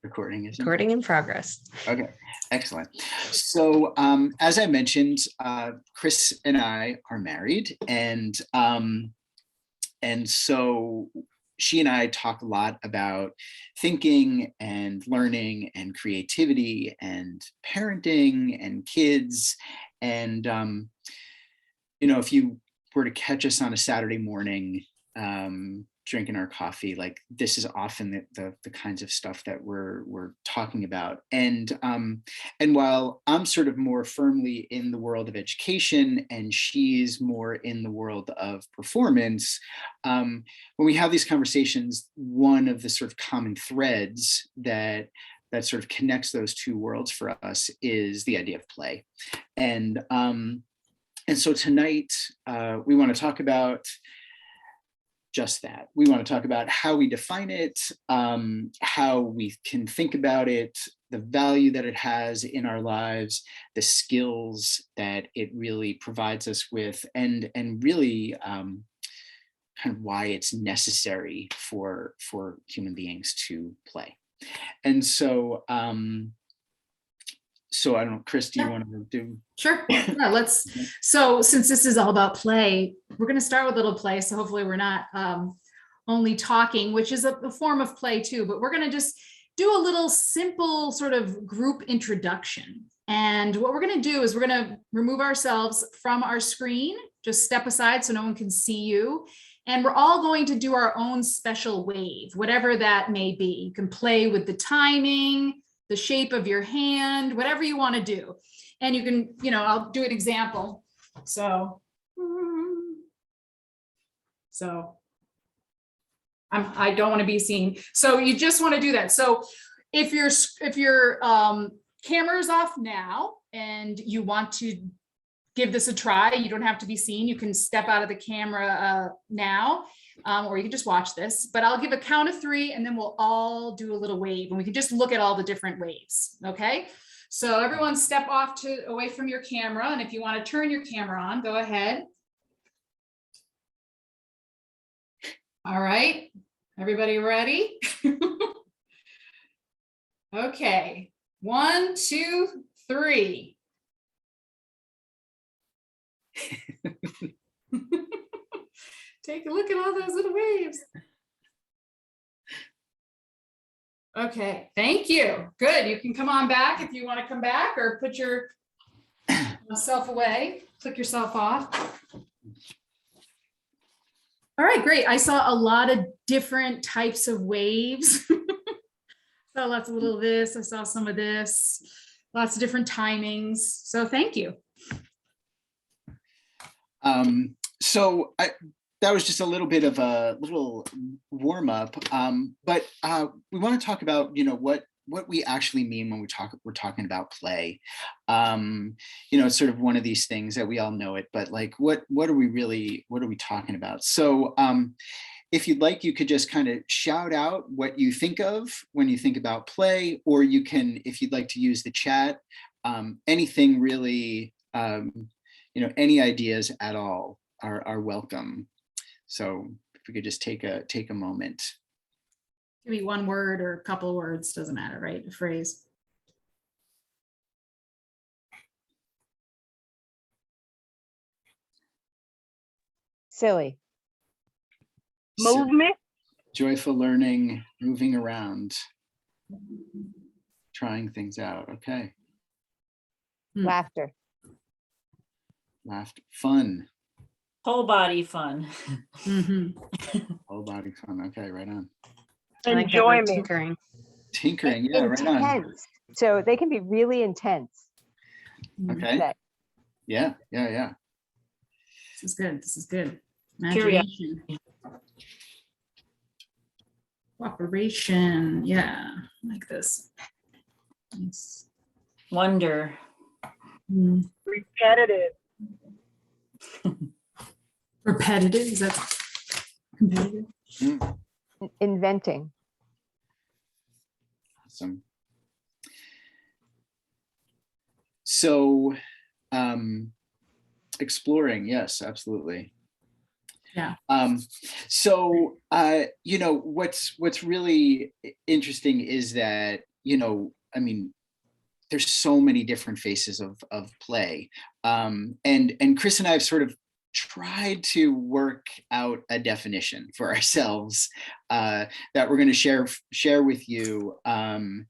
Recording is Recording in progress. okay, excellent. So as I mentioned, Chris and I are married, and so she and I talk a lot about thinking and learning and creativity and parenting and kids. And if you were to catch us on a Saturday morning, drinking our coffee, like this is often the kinds of stuff that we're talking about. And while I'm sort of more firmly in the world of education and she's more in the world of performance, when we have these conversations, one of the sort of common threads that sort of connects those two worlds for us is the idea of play. And so tonight we want to talk about just that. We want to talk about how we define it, how we can think about it, the value that it has in our lives, the skills that it really provides us with, and really kind of why it's necessary for human beings to play. And so I don't know, Chris, do you want to do? Sure. Yeah, so since this is all about play, we're going to start with a little play. So hopefully we're not only talking, which is a form of play too, but we're going to just do a little simple sort of group introduction. And what we're going to do is we're going to remove ourselves from our screen, just step aside so no one can see you. And we're all going to do our own special wave, whatever that may be. You can play with the timing, the shape of your hand, whatever you want to do. And you can, I'll do an example. So I don't want to be seen. So you just want to do that. So if your camera is off now and you want to give this a try, you don't have to be seen. You can step out of the camera now, or you can just watch this, but I'll give a count of 3 and then we'll all do a little wave and we can just look at all the different waves. Okay. So everyone step off away from your camera. And if you want to turn your camera on, go ahead. All right. Everybody ready? Okay. 1, 2, 3. Take a look at all those little waves. Okay, thank you. Good. You can come on back if you want to come back, or put yourself away. Click yourself off. All right, great. I saw a lot of different types of waves. Saw lots of little of this. I saw some of this. Lots of different timings. So thank you. So that was just a little bit of a little warm up, but we want to talk about, what we actually mean when we're talking about play. It's sort of one of these things that we all know it, but like, what are we talking about? So if you'd like, you could just kind of shout out what you think of when you think about play, or you can, if you'd like to use the chat, anything really, any ideas at all are welcome. So if we could just take a moment. Give me one word or a couple words, doesn't matter, right? A phrase. Silly. Movement. Joyful learning, moving around, trying things out. Okay. Laughter. Laughter. Fun. Whole body fun. Mm-hmm. Whole body fun. Okay, right on. Enjoyment. Tinkering. Tinkering, yeah, right on. Intense. So they can be really intense. Okay. Yeah. This is good. This is good. Curiosity. Imagination. Cooperation. Yeah, like this. Nice. Wonder. Repetitive. Repetitive. Is that competitive? Inventing. Awesome. So exploring, yes, absolutely. Yeah. So, what's really interesting is that, I mean, there's so many different faces of play. And Chris and I have sort of tried to work out a definition for ourselves that we're going to share with you. And,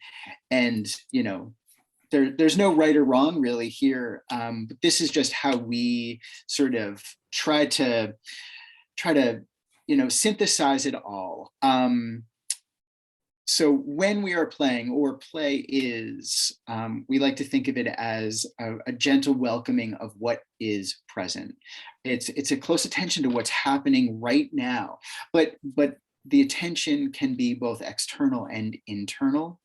there's no right or wrong really here, but this is just how we sort of try to synthesize it all. So when we are playing, or play is, we like to think of it as a gentle welcoming of what is present. It's a close attention to what's happening right now, but the attention can be both external and internal.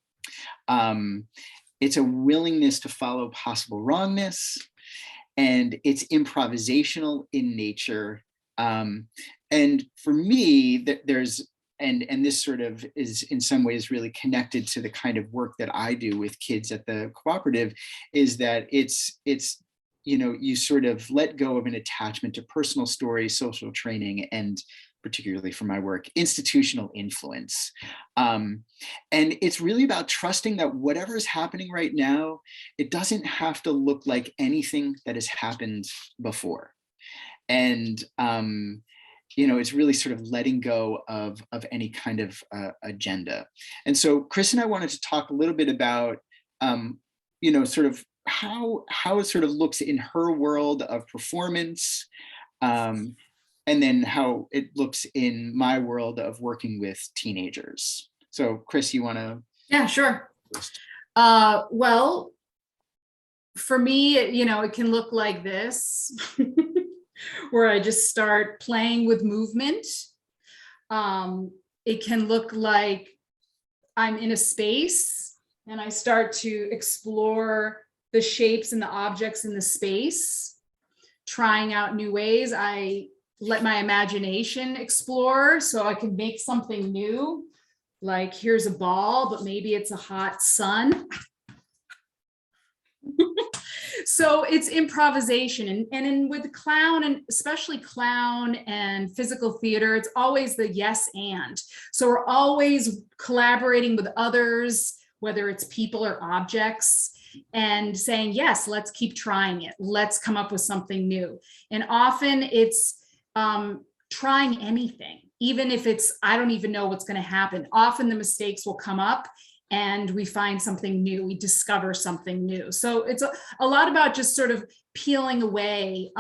It's a willingness to follow possible wrongness, and it's improvisational in nature. And for me, there's and this sort of is in some ways really connected to the kind of work that I do with kids at the cooperative, is that it's you sort of let go of an attachment to personal story, social training, and particularly for my work, institutional influence. And it's really about trusting that whatever is happening right now, it doesn't have to look like anything that has happened before. And it's really sort of letting go of any kind of agenda. And so Chris and I wanted to talk a little bit about, sort of how it sort of looks in her world of performance, and then how it looks in my world of working with teenagers. So Chris, you want to? Yeah, sure. Well, for me, it can look like this. Where I just start playing with movement. It can look like I'm in a space and I start to explore the shapes and the objects in the space, trying out new ways. I let my imagination explore so I can make something new. Like, here's a ball, but maybe it's a hot sun. So it's improvisation, and with clown, and especially clown and physical theater, it's always the yes and. So we're always collaborating with others, whether it's people or objects, and saying, yes, let's keep trying it. Let's come up with something new. And often it's trying anything, even if it's, I don't even know what's going to happen. Often the mistakes will come up and we find something new, we discover something new. So it's a lot about just sort of peeling away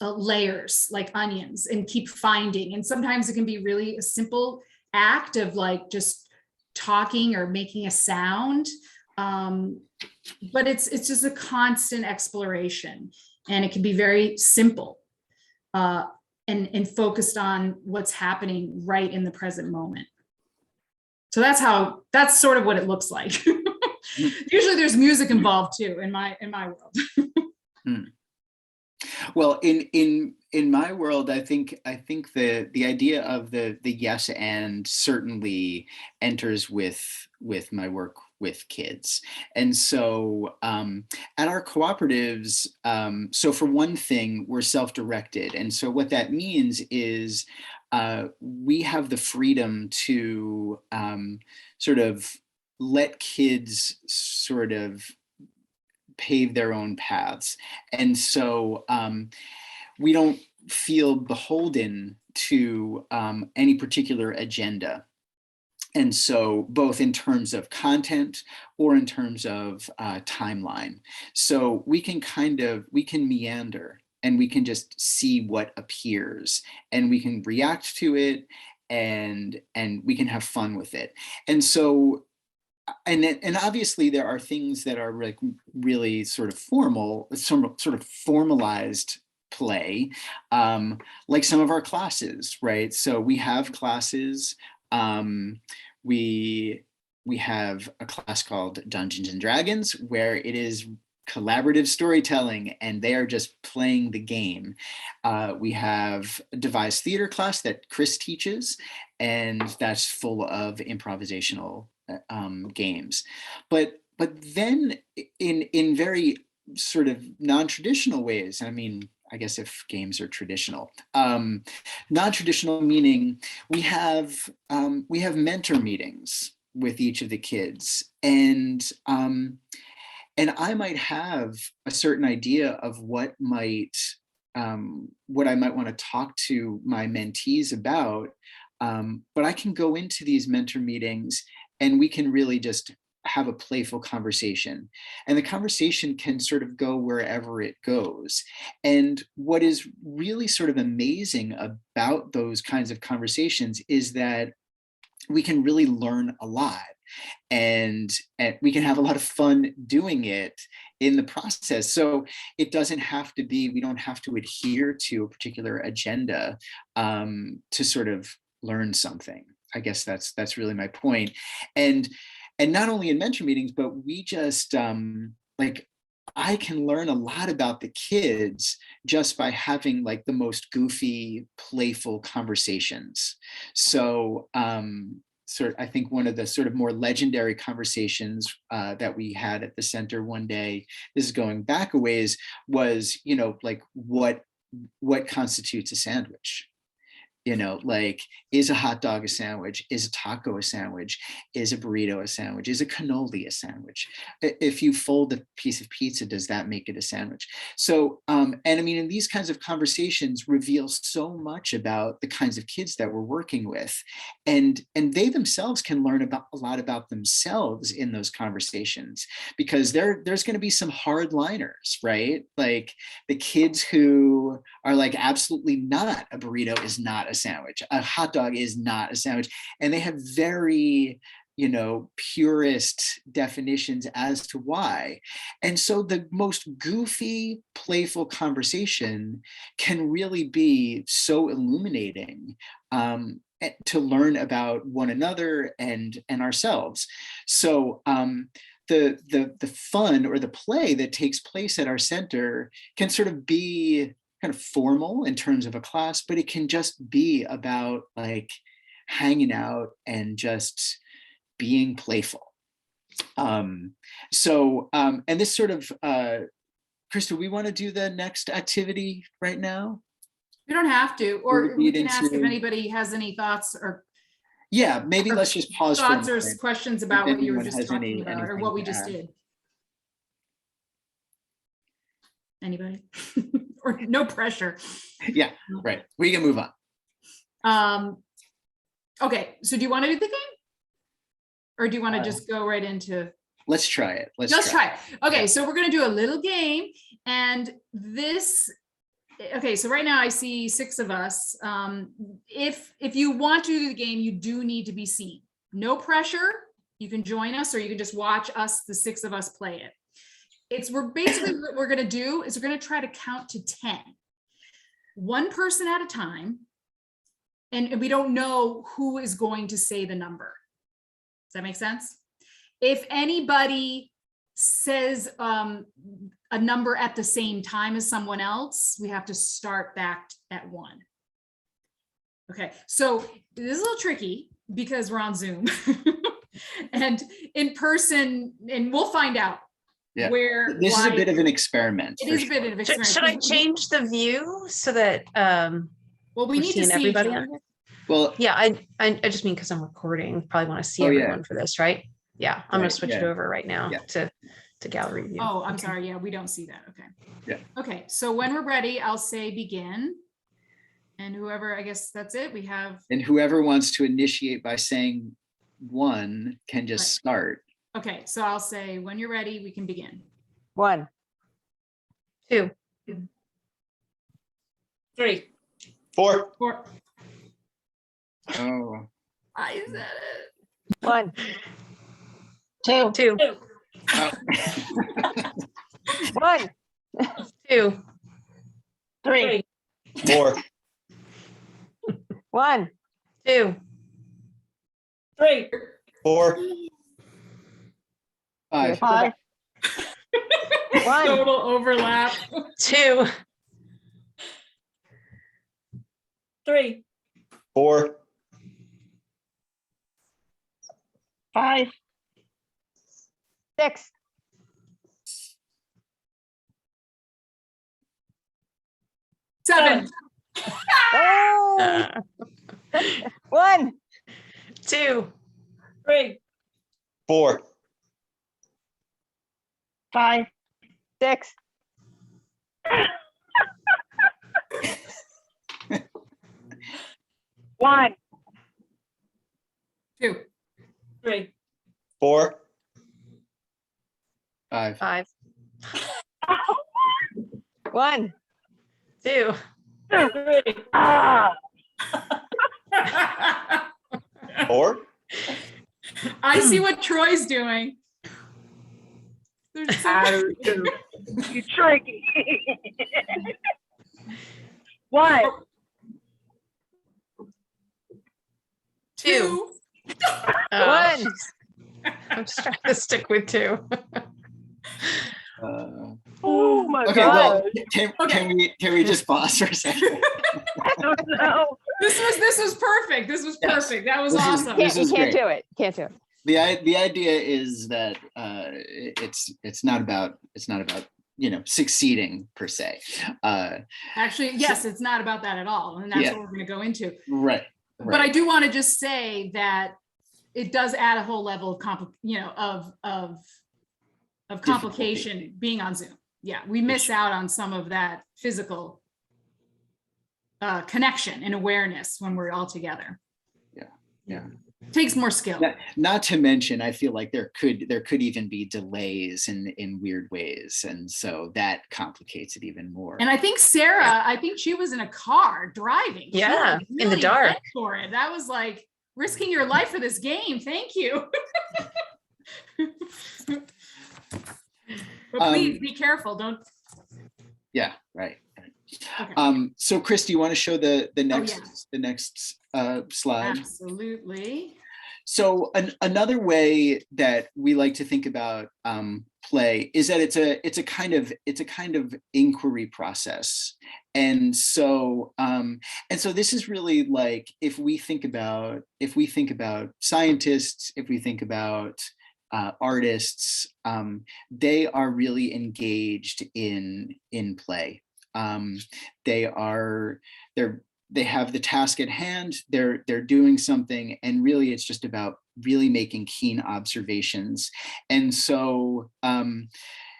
layers like onions and keep finding. And sometimes it can be really a simple act of like just talking or making a sound. But it's just a constant exploration, and it can be very simple and focused on what's happening right in the present moment. So that's sort of what it looks like. Usually there's music involved too in my world. Well, in my world, I think the idea of the yes and certainly enters with my work with kids. And so at our cooperatives, so for one thing, we're self-directed. And so what that means is we have the freedom to sort of let kids sort of pave their own paths. And so we don't feel beholden to any particular agenda. And so both in terms of content or in terms of timeline. So we can meander, and we can just see what appears, and we can react to it, and we can have fun with it. And so, and obviously there are things that are like really sort of formal, sort of formalized play, like some of our classes, right? So we have classes. We have a class called Dungeons and Dragons, where it is collaborative storytelling, and they are just playing the game. We have a devised theater class that Chris teaches, and that's full of improvisational games. But then in very sort of non-traditional ways, I mean, I guess if games are traditional. Non-traditional meaning we have mentor meetings with each of the kids, and I might have a certain idea of what I might want to talk to my mentees about, but I can go into these mentor meetings and we can really just have a playful conversation, and the conversation can sort of go wherever it goes. And what is really sort of amazing about those kinds of conversations is that we can really learn a lot, and we can have a lot of fun doing it in the process. So it doesn't have to be, we don't have to adhere to a particular agenda to sort of learn something. I guess that's really my point. And not only in mentor meetings, but we just like, I can learn a lot about the kids just by having like the most goofy, playful conversations. So I think one of the sort of more legendary conversations that we had at the center one day, this is going back a ways, was, like what constitutes a sandwich? Like, is a hot dog a sandwich? Is a taco a sandwich? Is a burrito a sandwich? Is a cannoli a sandwich? If you fold a piece of pizza, does that make it a sandwich? So, and I mean, and these kinds of conversations reveal so much about the kinds of kids that we're working with. And they themselves can learn about a lot about themselves in those conversations, because there's going to be some hardliners, right? Like the kids who are like, absolutely not, a burrito is not a sandwich, a hot dog is not a sandwich, and they have very purist definitions as to why. And so the most goofy, playful conversation can really be so illuminating to learn about one another and ourselves. So the fun or the play that takes place at our center can sort of be kind of formal in terms of a class, but it can just be about like hanging out and just being playful. And this sort of, Krista, we want to do the next activity right now? We don't have to, Or or we lead can ask if into- anybody has any thoughts or Yeah, maybe let's just pause for a thoughts or minute. questions about what you were anyone just has talking about or anything what we to just add. did. Anybody? Or no pressure. Yeah, right. We can move on. Okay, so do you want to do the game? Or do you want to Uh, just go right into? Let's try it. Just try it. Okay, Yeah. so we're gonna do a little game, and okay, so right now I see 6 of us. If you want to do the game, you do need to be seen. No pressure. You can join us, or you can just watch us, the 6 of us, play it. We're basically what we're gonna do is we're gonna try to count to 10, one person at a time, and we don't know who is going to say the number. Does that make sense? If anybody says a number at the same time as someone else, we have to start back at 1. Okay, so this is a little tricky because we're on Zoom and in person, and we'll find out. Yeah. Where This is a why- bit of an experiment. It for is a bit sure. of experience. Should I change the view so that Well, we we're need to seeing see each everybody other. on here? Well, Yeah, I just mean because I'm recording, probably want to see Oh, yeah. everyone for this, right? Yeah, I'm gonna Right, switch it yeah. over right now Yeah. to gallery view. Oh, I'm Okay. sorry. Yeah, we don't see that. Okay. Yeah. Okay, so when we're ready, I'll say begin. And whoever, I guess that's it. We have, and whoever wants to initiate by saying 1 can just Right. start. okay, so I'll say when you're ready, we can begin. 1, 2, 3, 4, Or Oh, I said it. 1, 2, 2, oh. 1, 2, 3, 4, 1, 2, 3, 4, 5. 1, Total overlap. 2, 3, 4, 5, 6, 7. Oh, 1, 2, 3, 4, 5, 6, 1, 2, 3, 4, 5, 5, 1. 2, 3. Four, I see what Troy's doing. There's so- You tricky. 1, 2. Oh, 1. I'm just trying to stick with 2. Oh my okay, God. well, Okay. can we just pause for a second? I don't know. This was perfect. This was Yes. perfect. That was This is- awesome. this You is can't great. do it. Can't do it. The idea is that it's not about succeeding per se. Actually, yes, it's not about that at all. And that's Yeah. what we're going to go into. Right. But I do want to just say that it does add a whole level of of complication being on Zoom. Yeah, we miss out on some of that physical connection and awareness when we're all together. Yeah. Takes more skill. Not to mention, I feel like there could even be delays in weird ways, and so that complicates it even more. And I think Sarah, I think she was in a car driving. She Yeah, was in the really dark. went for it. That was like risking your life for this game. Thank you. But please be careful. Don't. Yeah, right. Okay. So Chris, do you want to show the next yeah. the next slide? Absolutely. So another way that we like to think about play is that it's a kind of inquiry process, and so this is really like if we think about scientists, if we think about artists, they are really engaged in play. They have the task at hand, they're doing something, and really it's just about really making keen observations. And so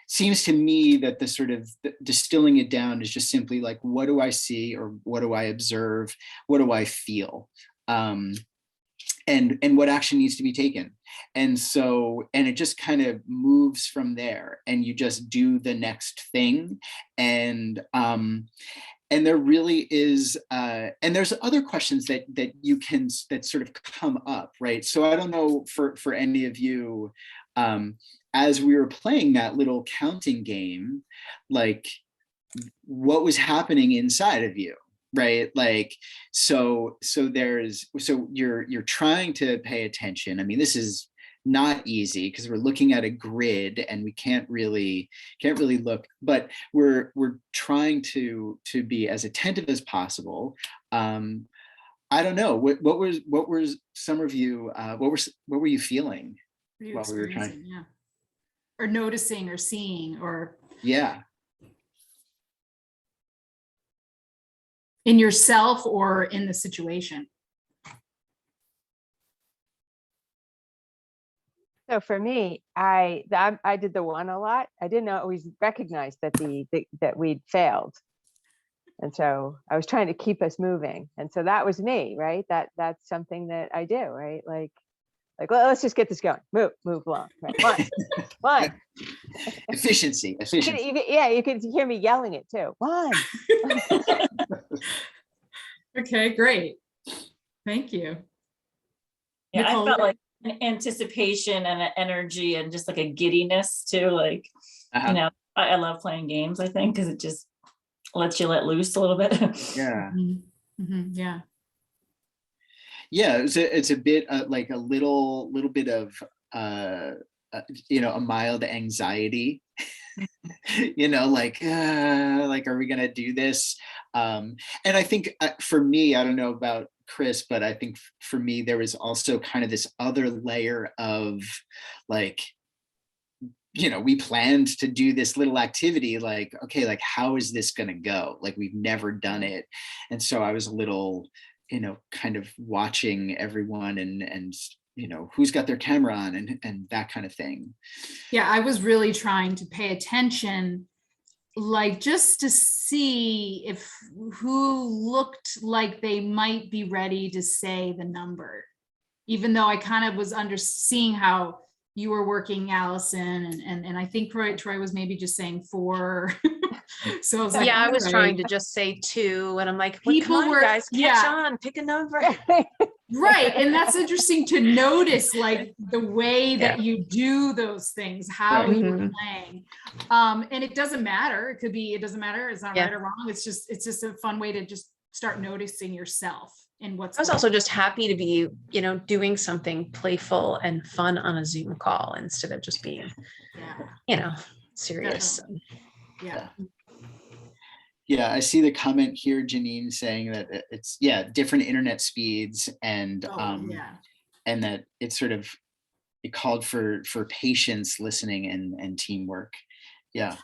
seems to me that the sort of distilling it down is just simply like, what do I see, or what do I observe, what do I feel, and what action needs to be taken. And so, and it just kind of moves from there, and you just do the next thing. And there really is, and there's other questions that sort of come up, right? So I don't know for any of you, as we were playing that little counting game, like what was happening inside of you, right? Like, so you're trying to pay attention. I mean, this is not easy because we're looking at a grid and we can't really look, but we're trying to be as attentive as possible. I don't know, what were some of you, what were you feeling while we were trying? Experiencing, yeah. Or noticing or seeing, or Yeah. in yourself or in the situation. So for me, I did the 1 a lot. I didn't always recognize that that we'd failed. And so I was trying to keep us moving. And so that was me, right? That's something that I do, right? Like, well, let's just get this going. Move along. Right? One. Efficiency. You can hear me yelling it too. 1. Okay, great. Thank you. Yeah, Nicole? I felt like an anticipation and an energy and just like a giddiness too. Like, Uh-huh. I love playing games, I think, because it just lets you let loose a little bit. Yeah. Yeah. Yeah, it's a bit like a little bit of a mild anxiety. Like are we gonna do this? And I think for me, I don't know about Chris, but I think for me there was also kind of this other layer of like we planned to do this little activity, like, okay, like, how is this going to go? Like, we've never done it. And so I was a little, kind of watching everyone and who's got their camera on and that kind of thing. Yeah, I was really trying to pay attention, like just to see if who looked like they might be ready to say the number, even though I kind of was seeing how you were working, Allison, and I think Troy was maybe just saying 4. So I was like, Yeah, I all was right. trying to just say 2, and I'm like, well, People come on, were- guys, catch yeah. on, pick a number. Right. And that's interesting to notice, like the way that you do those things, how Right. you're Mhm. playing. And it doesn't matter. It doesn't matter. It's not Yeah. right or wrong. It's just a fun way to just start noticing yourself and what's I was going also just happy to be, doing something playful and fun on a Zoom call instead of just being, Yeah. serious. Yeah. Yeah, I see the comment here, Janine, saying that it's different internet speeds and Oh, yeah. and that it called for patience, listening, and teamwork. Yeah.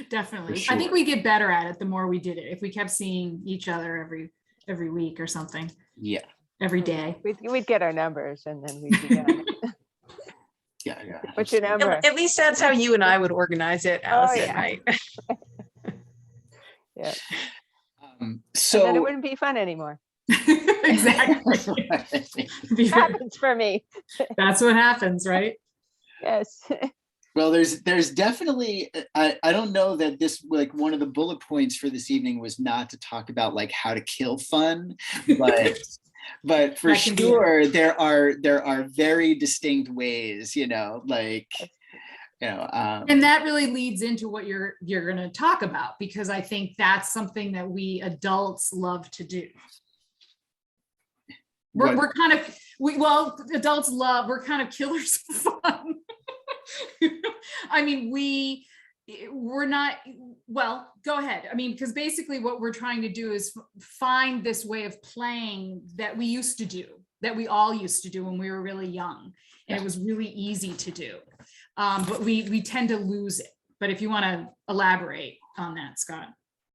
Definitely. For I think sure. we get better at it the more we did it. If we kept seeing each other every week or something, Yeah. every day. We'd get our numbers and then we'd be done. Yeah. What's your absolutely. number? At least that's how you and I would organize it, Allison, yeah. right? Yeah. And then it So wouldn't be fun anymore. Exactly. Happens for me. That's what happens, right? Yes. well, there's definitely I don't know that this, like, one of the bullet points for this evening was not to talk about like how to kill fun, but but for That can be it. sure there are very distinct ways, And that really leads into what you're going to talk about, because I think that's something that we adults love to do. What- We're kind of, adults we're kind of killers of fun. I mean, we're not, well, go ahead. I mean, because basically what we're trying to do is find this way of playing that we used to do, that we all used to do when we were really young. And it was really easy to do. But we tend to lose it. But if you want to elaborate on that, Scott.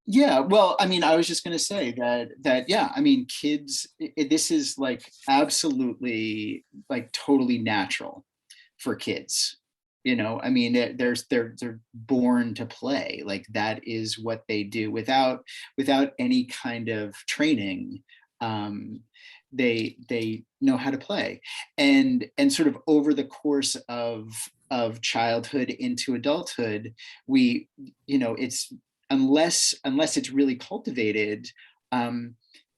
Yeah, well, I mean, I was just going to say that yeah, I mean, kids, this is like absolutely like totally natural for kids. I mean, they're born to play. Like, that is what they do without any kind of training. They know how to play, and sort of over the course of childhood into adulthood, it's unless it's really cultivated,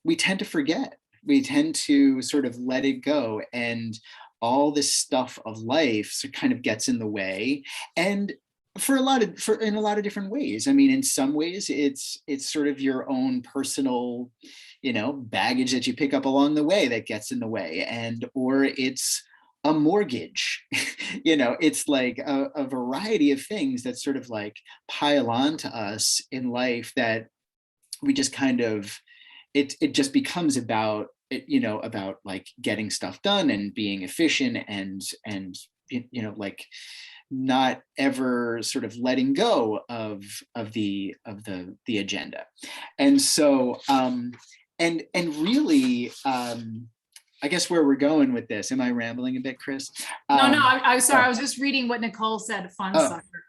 we tend to forget. We tend to sort of let it go, and all this stuff of life kind of gets in the way. And in a lot of different ways. I mean, in some ways, it's sort of your own personal, baggage that you pick up along the way that gets in the way, or it's a mortgage. It's like a variety of things that sort of like pile on to us in life that we just kind of, it just becomes about about like getting stuff done and being efficient and like not ever sort of letting go of the agenda. And so and really I guess where we're going with this, am I rambling a bit, Chris? No, I'm sorry. I was just reading what Nicole said, fun sucker.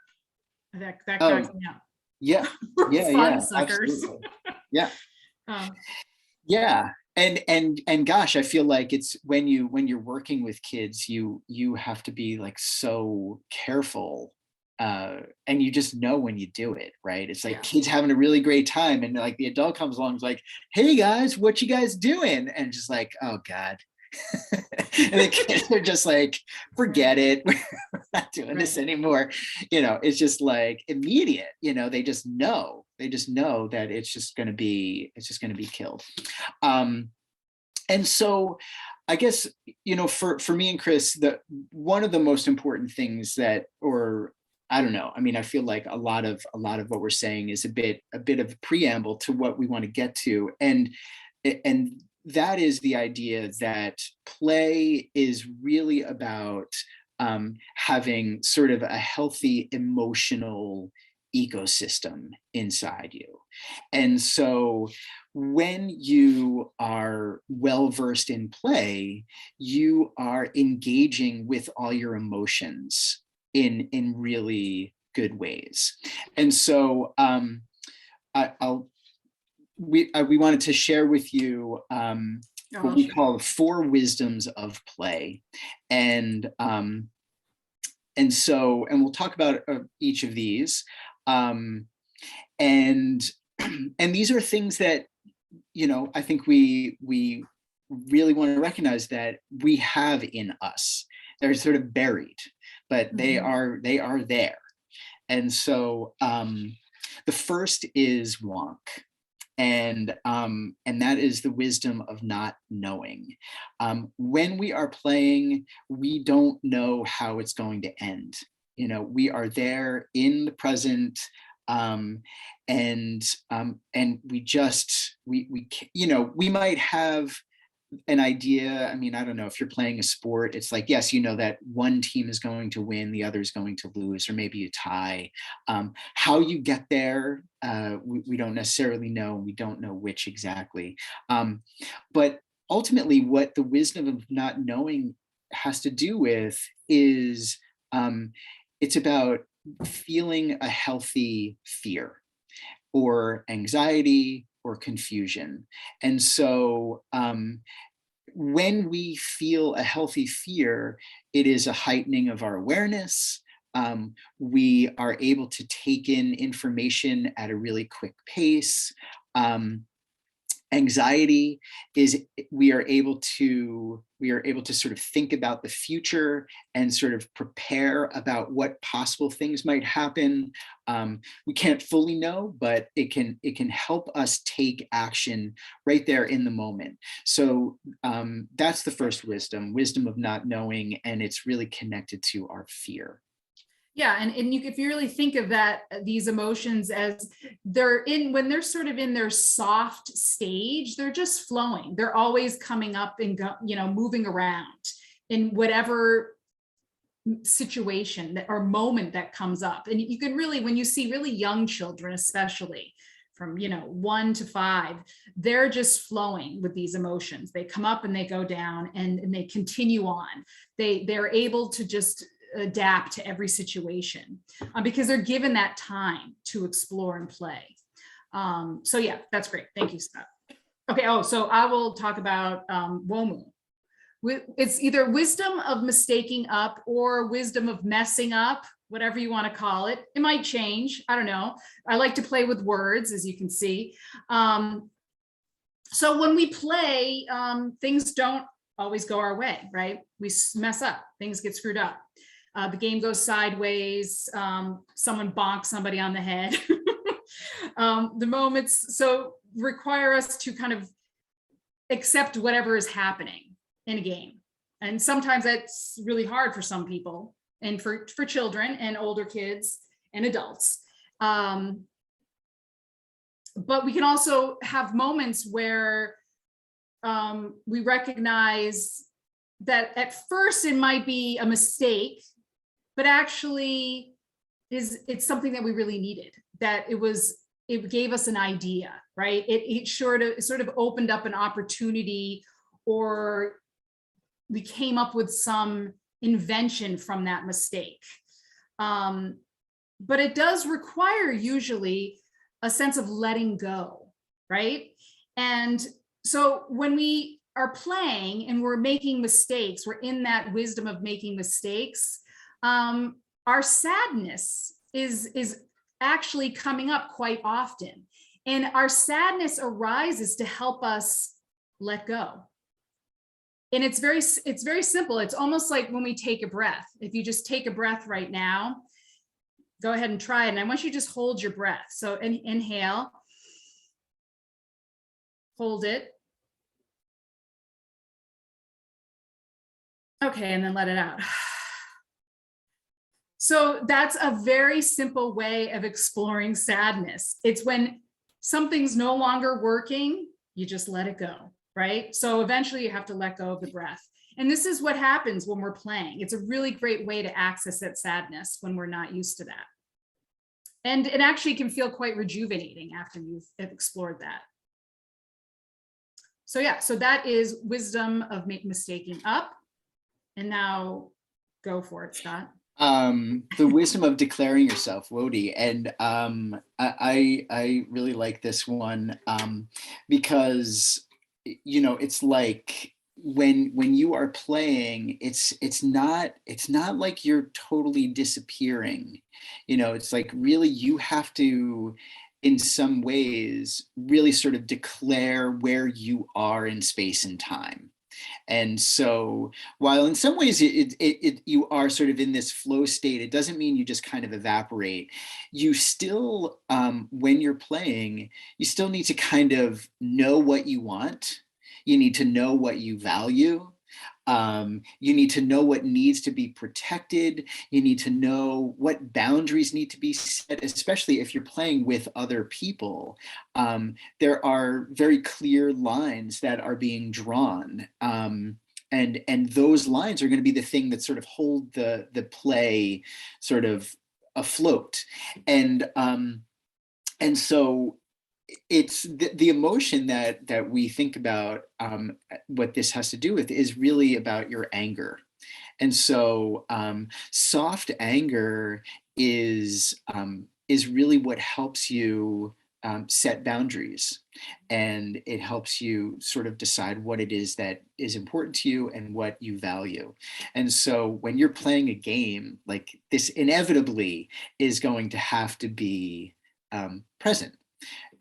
That cracks me up. Yeah. Fun suckers. Absolutely. Yeah. Um, Yeah. And gosh, I feel like it's when you're working with kids, you have to be like so careful, and you just know when you do it, right? It's like Yeah. kids having a really great time, and like the adult comes along, and is like, "Hey guys, what you guys doing?" And just like, "Oh God." And the kids are just like, "Forget it, we're not doing this anymore." It's just like immediate. They just know that it's just going to be killed. And so I guess, for me and Chris, one of the most important things that, or I don't know, I mean, I feel like a lot of what we're saying is a bit of a preamble to what we want to get to. And that is the idea that play is really about having sort of a healthy emotional ecosystem inside you. And so when you are well versed in play, you are engaging with all your emotions in really good ways. And so we wanted to share with you what we call 4 wisdoms of play, and we'll talk about each of these, and these are things that, you know, I think we really want to recognize that we have in us. They're sort of buried, but they are there. And so the first is Wonk. And that is the wisdom of not knowing. When we are playing, we don't know how it's going to end. You know, we are there in the present, and we just you know, we might have an idea. I mean, I don't know, if you're playing a sport, it's like, yes, you know that one team is going to win, the other is going to lose, or maybe a tie. How you get there, we don't necessarily know. We don't know which exactly. But ultimately, what the wisdom of not knowing has to do with is it's about feeling a healthy fear or anxiety or confusion. And so when we feel a healthy fear, it is a heightening of our awareness. We are able to take in information at a really quick pace. Anxiety is we are able to sort of think about the future and sort of prepare about what possible things might happen. We can't fully know, but it can help us take action right there in the moment. So that's the first wisdom of not knowing, and it's really connected to our fear. Yeah, and if you really think of that, these emotions as when they're sort of in their soft stage, they're just flowing. They're always coming up and moving around in whatever situation or moment that comes up. And you can really, when you see really young children, especially from 1 to 5, they're just flowing with these emotions. They come up and they go down, and they continue on. They're able to just adapt to every situation because they're given that time to explore and play. So yeah, that's great. Thank you, Scott. Okay. Oh, so I will talk about Womu. It's either wisdom of mistaking up or wisdom of messing up, whatever you want to call it. It might change. I don't know. I like to play with words, as you can see. So when we play, things don't always go our way, right? We mess up. Things get screwed up. The game goes sideways. Someone bonks somebody on the head. The moments so require us to kind of accept whatever is happening in a game. And sometimes that's really hard for some people, and for children and older kids and adults. But we can also have moments where we recognize that at first it might be a mistake, but actually it's something that we really needed, that it gave us an idea, right? It sort of opened up an opportunity, or we came up with some invention from that mistake. But it does require usually a sense of letting go, right? And so when we are playing and we're making mistakes, we're in that wisdom of making mistakes, our sadness is actually coming up quite often. And our sadness arises to help us let go. And it's very simple. It's almost like when we take a breath. If you just take a breath right now, go ahead and try it. And I want you to just hold your breath. So inhale, hold it. Okay, and then let it out. So that's a very simple way of exploring sadness. It's when something's no longer working, you just let it go, right? So eventually you have to let go of the breath. And this is what happens when we're playing. It's a really great way to access that sadness when we're not used to that. And it actually can feel quite rejuvenating after you've explored that. So yeah, so that is wisdom of mistaking up. And now go for it, Scott. The wisdom of declaring yourself, Wodi. And I really like this one because, you know, it's like when you are playing, it's not like you're totally disappearing. You know, it's like really you have to, in some ways, really sort of declare where you are in space and time. And so while in some ways you are sort of in this flow state, it doesn't mean you just kind of evaporate. You still, when you're playing, you still need to kind of know what you want. You need to know what you value. You need to know what needs to be protected. You need to know what boundaries need to be set, especially if you're playing with other people. There are very clear lines that are being drawn. And those lines are going to be the thing that sort of hold the play sort of afloat. And so it's the emotion that we think about, what this has to do with is really about your anger. And so soft anger is really what helps you set boundaries, and it helps you sort of decide what it is that is important to you and what you value. And so when you're playing a game, like this inevitably is going to have to be present.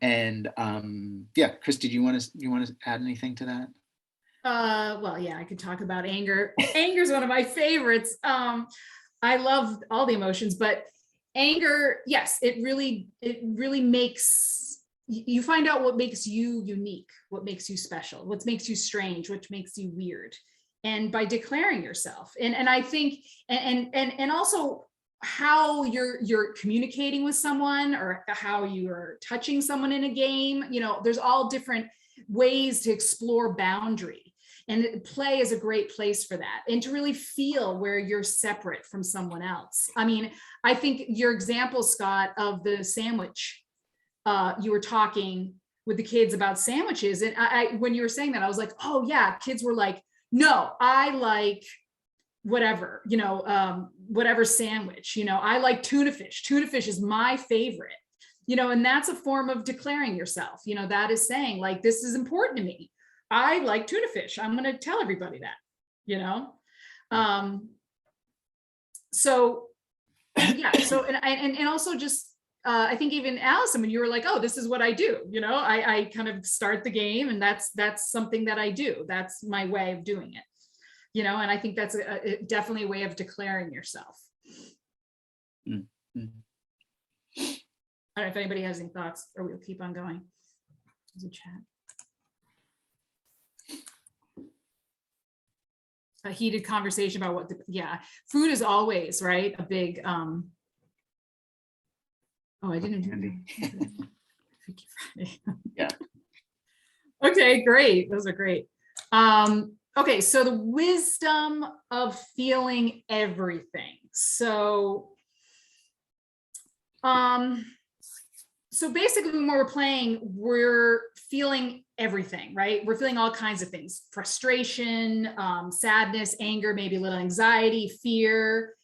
And yeah, Chris, did you want to add anything to that? Well, yeah, I could talk about anger. Anger is one of my favorites. I love all the emotions, but anger, yes, it really makes you find out what makes you unique, what makes you special, what makes you strange, what makes you weird. And by declaring yourself, and I think, and also how you're communicating with someone, or how you're touching someone in a game, you know, there's all different ways to explore boundary, and play is a great place for that, and to really feel where you're separate from someone else. I mean, I think your example, Scott, of the sandwich, you were talking with the kids about sandwiches, and I when you were saying that, I was like, oh yeah, kids were like, no, I like whatever, you know, whatever sandwich, you know, I like tuna fish. Tuna fish is my favorite, you know, and that's a form of declaring yourself. You know, that is saying, like, this is important to me. I like tuna fish. I'm going to tell everybody that, you know. So yeah, so and also just I think even Allison, when you were like, oh, this is what I do, you know, I kind of start the game, and that's something that I do. That's my way of doing it. You know, and I think that's definitely a way of declaring yourself. Mm-hmm. I don't know if anybody has any thoughts, or we'll keep on going. There's a chat. A heated conversation about what yeah, food is always, right, a big oh, I didn't do Yeah. Okay, great. Those are great. Okay, so the wisdom of feeling everything. So basically when we're playing, we're feeling everything, right? We're feeling all kinds of things: frustration, sadness, anger, maybe a little anxiety, fear,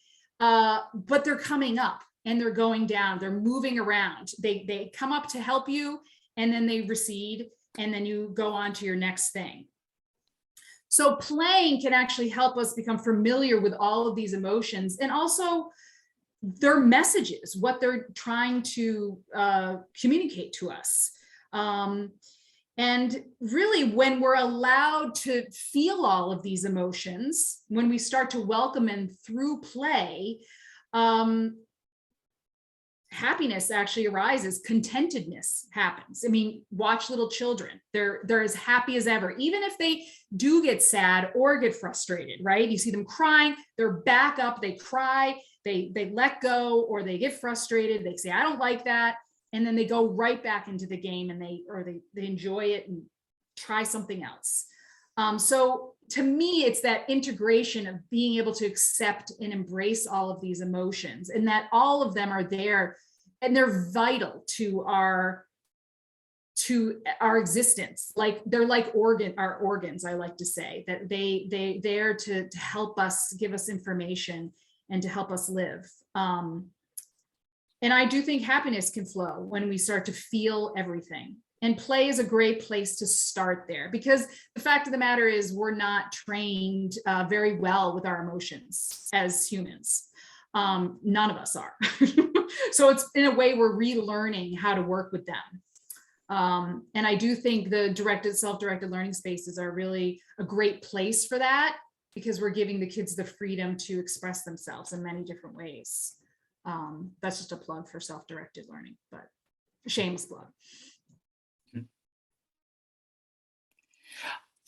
but they're coming up and they're going down, they're moving around. They come up to help you, and then they recede, and then you go on to your next thing. So playing can actually help us become familiar with all of these emotions, and also their messages, what they're trying to communicate to us. And really, when we're allowed to feel all of these emotions, when we start to welcome them through play, happiness actually arises, contentedness happens. I mean, watch little children. They're as happy as ever, even if they do get sad or get frustrated, right? You see them crying, they're back up, they cry, they let go, or they get frustrated, they say, I don't like that. And then they go right back into the game, and they enjoy it and try something else. So to me, it's that integration of being able to accept and embrace all of these emotions, and that all of them are there and they're vital to our existence. Like they're like our organs, I like to say, that they there to help us, give us information and to help us live. And I do think happiness can flow when we start to feel everything. And play is a great place to start there, because the fact of the matter is we're not trained very well with our emotions as humans. None of us are. So it's, in a way, we're relearning how to work with them. And I do think the self-directed learning spaces are really a great place for that, because we're giving the kids the freedom to express themselves in many different ways. That's just a plug for self-directed learning, but shameless plug.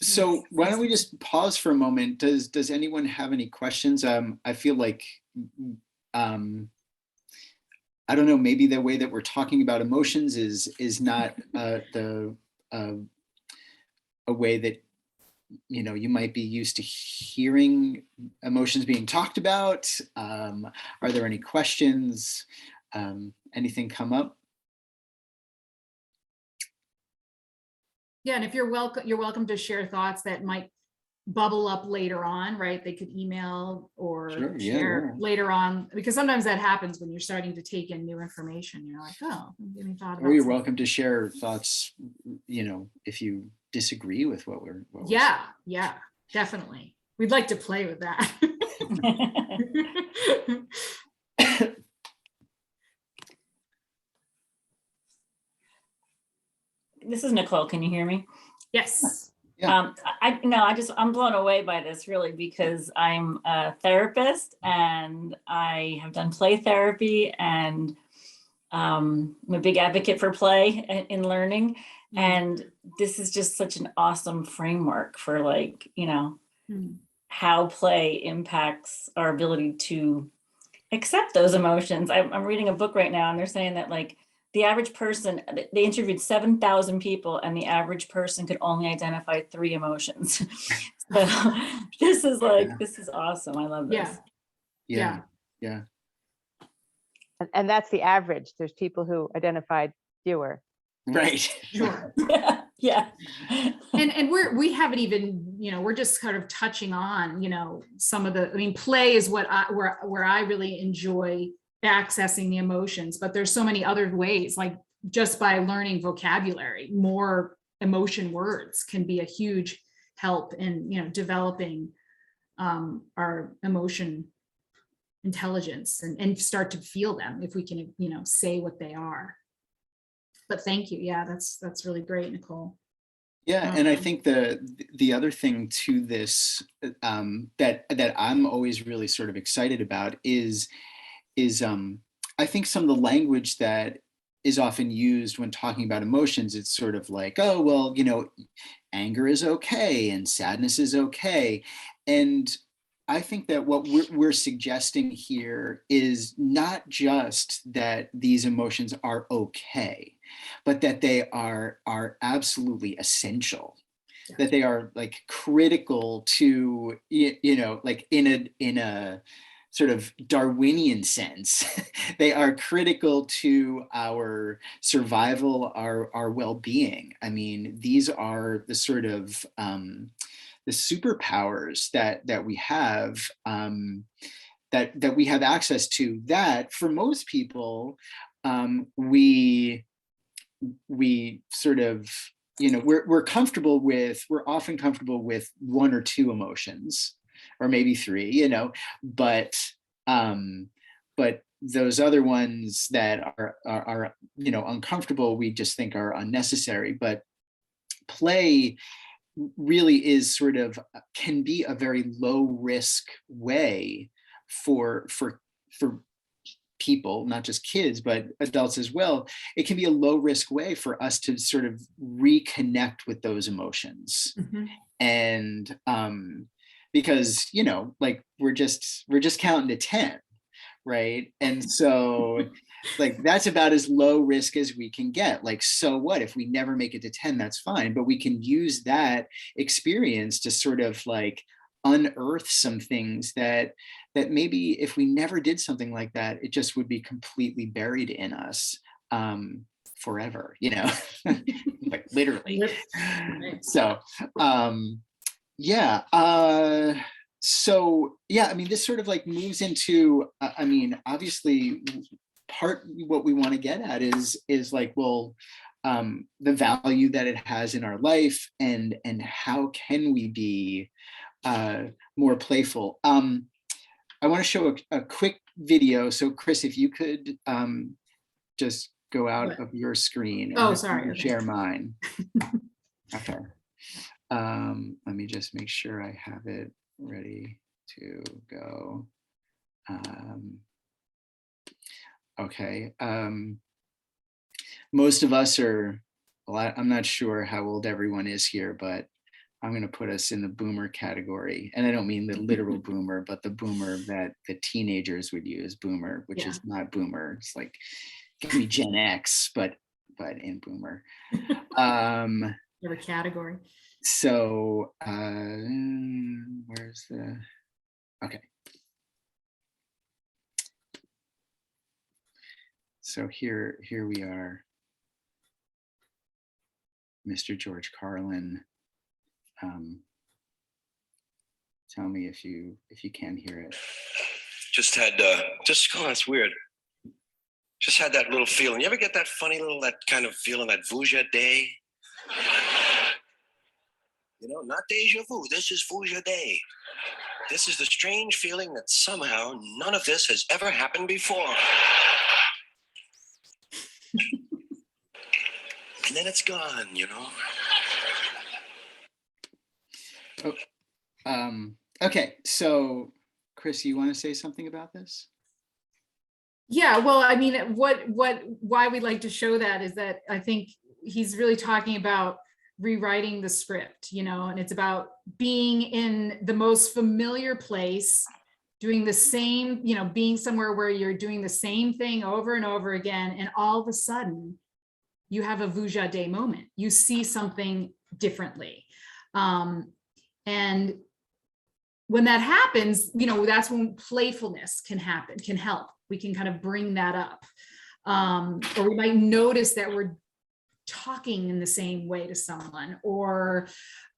So why don't we just pause for a moment? Does anyone have any questions? I feel like, I don't know, maybe the way that we're talking about emotions is not a way that, you know, you might be used to hearing emotions being talked about. Are there any questions? Anything come up? Yeah, and if you're welcome to share thoughts that might bubble up later on, right? They could email or Sure, yeah, share yeah. later on, because sometimes that happens when you're starting to take in new information. You're like, oh, give me thought about Or you're something. welcome to share thoughts, you know, if you disagree with what we're Yeah, definitely. We'd like to play with that. This is Nicole. Can you hear me? Yes. Yeah. I'm blown away by this, really, because I'm a therapist and I have done play therapy, and I'm a big advocate for play in learning. And this is just such an awesome framework for, like, you know, how play impacts our ability to accept those emotions. I'm reading a book right now, and they're saying that, like, the average person, they interviewed 7,000 people, and the average person could only identify 3 emotions. So this is like, this is awesome. I love this. Yeah. And that's the average. There's people who identified fewer. Right. Sure. Yeah. And we haven't even, you know, we're just kind of touching on, you know, some of the, I mean, play is where I really enjoy accessing the emotions, but there's so many other ways, like just by learning vocabulary, more emotion words can be a huge help in, you know, developing our emotion intelligence and start to feel them if we can, you know, say what they are. But thank you. Yeah, that's really great, Nicole. Yeah, and I think the other thing to this that I'm always really sort of excited about is I think some of the language that is often used when talking about emotions, it's sort of like, oh, well, you know, anger is okay and sadness is okay. And I think that what we're suggesting here is not just that these emotions are okay, but that they are absolutely essential, that they are, like, critical to, you know, like in a sort of Darwinian sense, they are critical to our survival, our well-being. I mean, these are the sort of the superpowers that we have, that we have access to, that for most people, we sort of, you know, we're often comfortable with 1 or 2 emotions, or maybe 3, you know, but those other ones that are, you know, uncomfortable, we just think are unnecessary. But play really is sort of, can be a very low risk way for people, not just kids, but adults as well. It can be a low risk way for us to sort of reconnect with those emotions. And because, you know, like we're just counting to 10, right? And so like that's about as low risk as we can get. Like, so what if we never make it to 10? That's fine, but we can use that experience to sort of like unearth some things that maybe if we never did something like that, it just would be completely buried in us forever, you know, like literally. So yeah. So yeah, I mean, this sort of like moves into, I mean, obviously part what we want to get at is like, well, the value that it has in our life, and how can we be more playful. I want to show a quick video. So Chris, if you could just go out What? of your screen and Oh, just sorry. Okay. share mine. Okay. Let me just make sure I have it ready to go. Okay. Most of us are, well, I'm not sure how old everyone is here, but I'm going to put us in the boomer category. And I don't mean the literal boomer, but the boomer that the teenagers would use, boomer, which is not boomer. It's like, give me Gen X, but in boomer. Every category. So where's the, okay. So here we are. Mr. George Carlin. Tell me if you can hear it. Just had, oh, that's weird. Just had that little feeling. You ever get that funny little, that kind of feeling, that vuja day? You know, not deja vu, this is vuja day. This is the strange feeling that somehow none of this has ever happened before. And then it's gone, you know? Okay, so Chris, you want to say something about this? Yeah, well, I mean, why we like to show that is that I think he's really talking about rewriting the script, you know, and it's about being in the most familiar place, doing the same, you know, being somewhere where you're doing the same thing over and over again, and all of a sudden you have a vuja day moment. You see something differently. And when that happens, you know, that's when playfulness can happen, can help. We can kind of bring that up. Or we might notice that we're talking in the same way to someone, or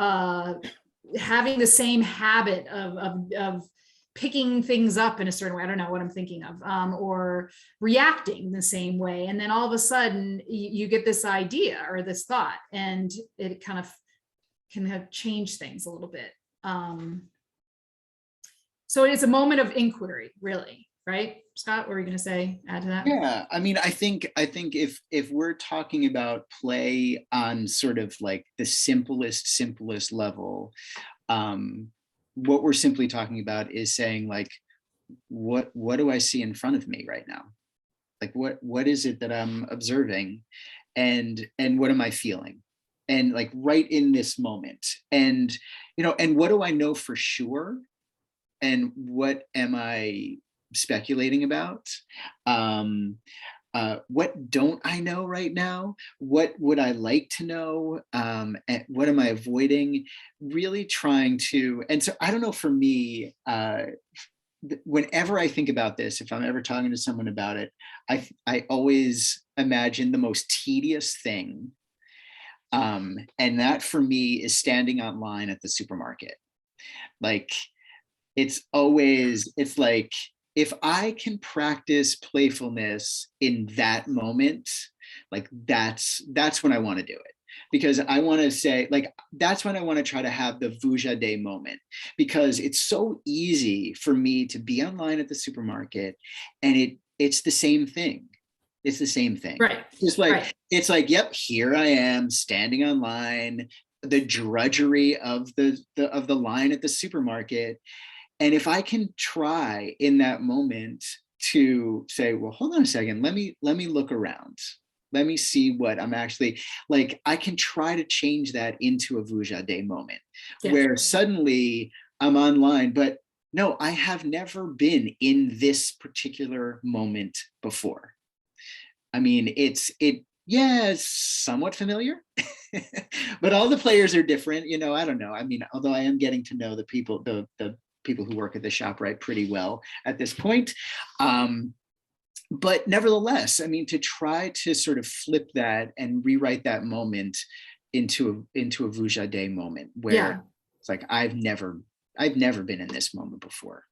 having the same habit of picking things up in a certain way. I don't know what I'm thinking of, or reacting the same way. And then all of a sudden you get this idea or this thought, and it kind of can have changed things a little bit. So it's a moment of inquiry, really, right? Scott, what were you going to say? Add to that? Yeah, I mean, I think if we're talking about play on sort of like the simplest level, what we're simply talking about is saying like, what do I see in front of me right now? Like, what is it that I'm observing, and what am I feeling? And like right in this moment, and you know, and what do I know for sure, and what am I speculating about? What don't I know right now? What would I like to know? And what am I avoiding? Really trying to, and so I don't know, for me, whenever I think about this, if I'm ever talking to someone about it, I always imagine the most tedious thing. And that for me is standing online at the supermarket. Like, it's like, if I can practice playfulness in that moment, like that's when I want to do it. Because I want to say, like, that's when I want to try to have the vuja day moment, because it's so easy for me to be online at the supermarket, and it's the same thing. It's the same thing. Right. Just like, right. It's like, yep, here I am standing online, the drudgery of the line at the supermarket. And if I can try in that moment to say, well, hold on a second, let me look around. Let me see what I'm actually like. I can try to change that into a vuja day moment, where suddenly I'm online, but no, I have never been in this particular moment before. I mean, yeah, it's somewhat familiar, but all the players are different. I don't know. I mean, although I am getting to know the people who work at the ShopRite pretty well at this point. But nevertheless, I mean, to try to sort of flip that and rewrite that moment into a Vujade moment where Yeah. it's like, I've never been in this moment before.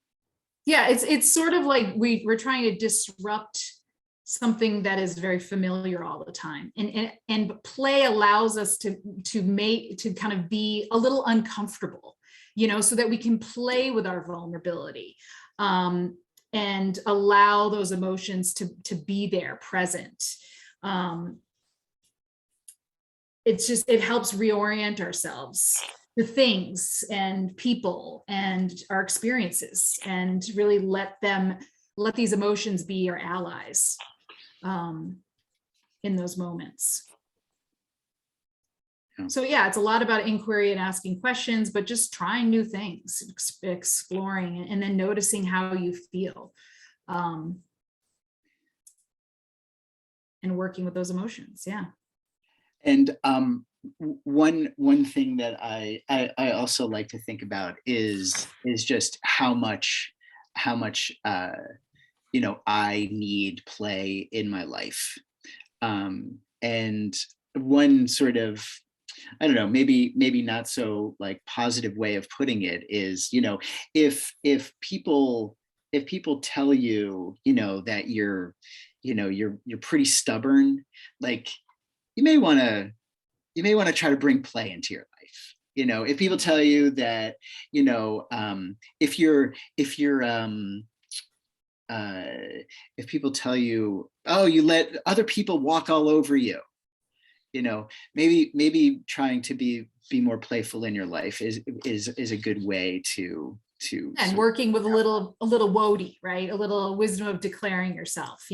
Yeah, it's sort of like we're trying to disrupt something that is very familiar all the time, and play allows us to kind of be a little uncomfortable, so that we can play with our vulnerability, and allow those emotions to be there, present. It helps reorient ourselves to things and people and our experiences, and really let these emotions be our allies in those moments. Yeah. So yeah, it's a lot about inquiry and asking questions, but just trying new things, exploring, and then noticing how you feel, and working with those emotions. Yeah. And one thing that I also like to think about is just how much I need play in my life, and one sort of, I don't know, maybe not so like positive way of putting it is, if people tell you, that you're pretty stubborn, like you may want to try to bring play into your life. If people tell you that, if people tell you, oh, you let other people walk all over you, maybe trying to be more playful in your life is a good way to And working with a little WODI, right? A little wisdom of declaring yourself,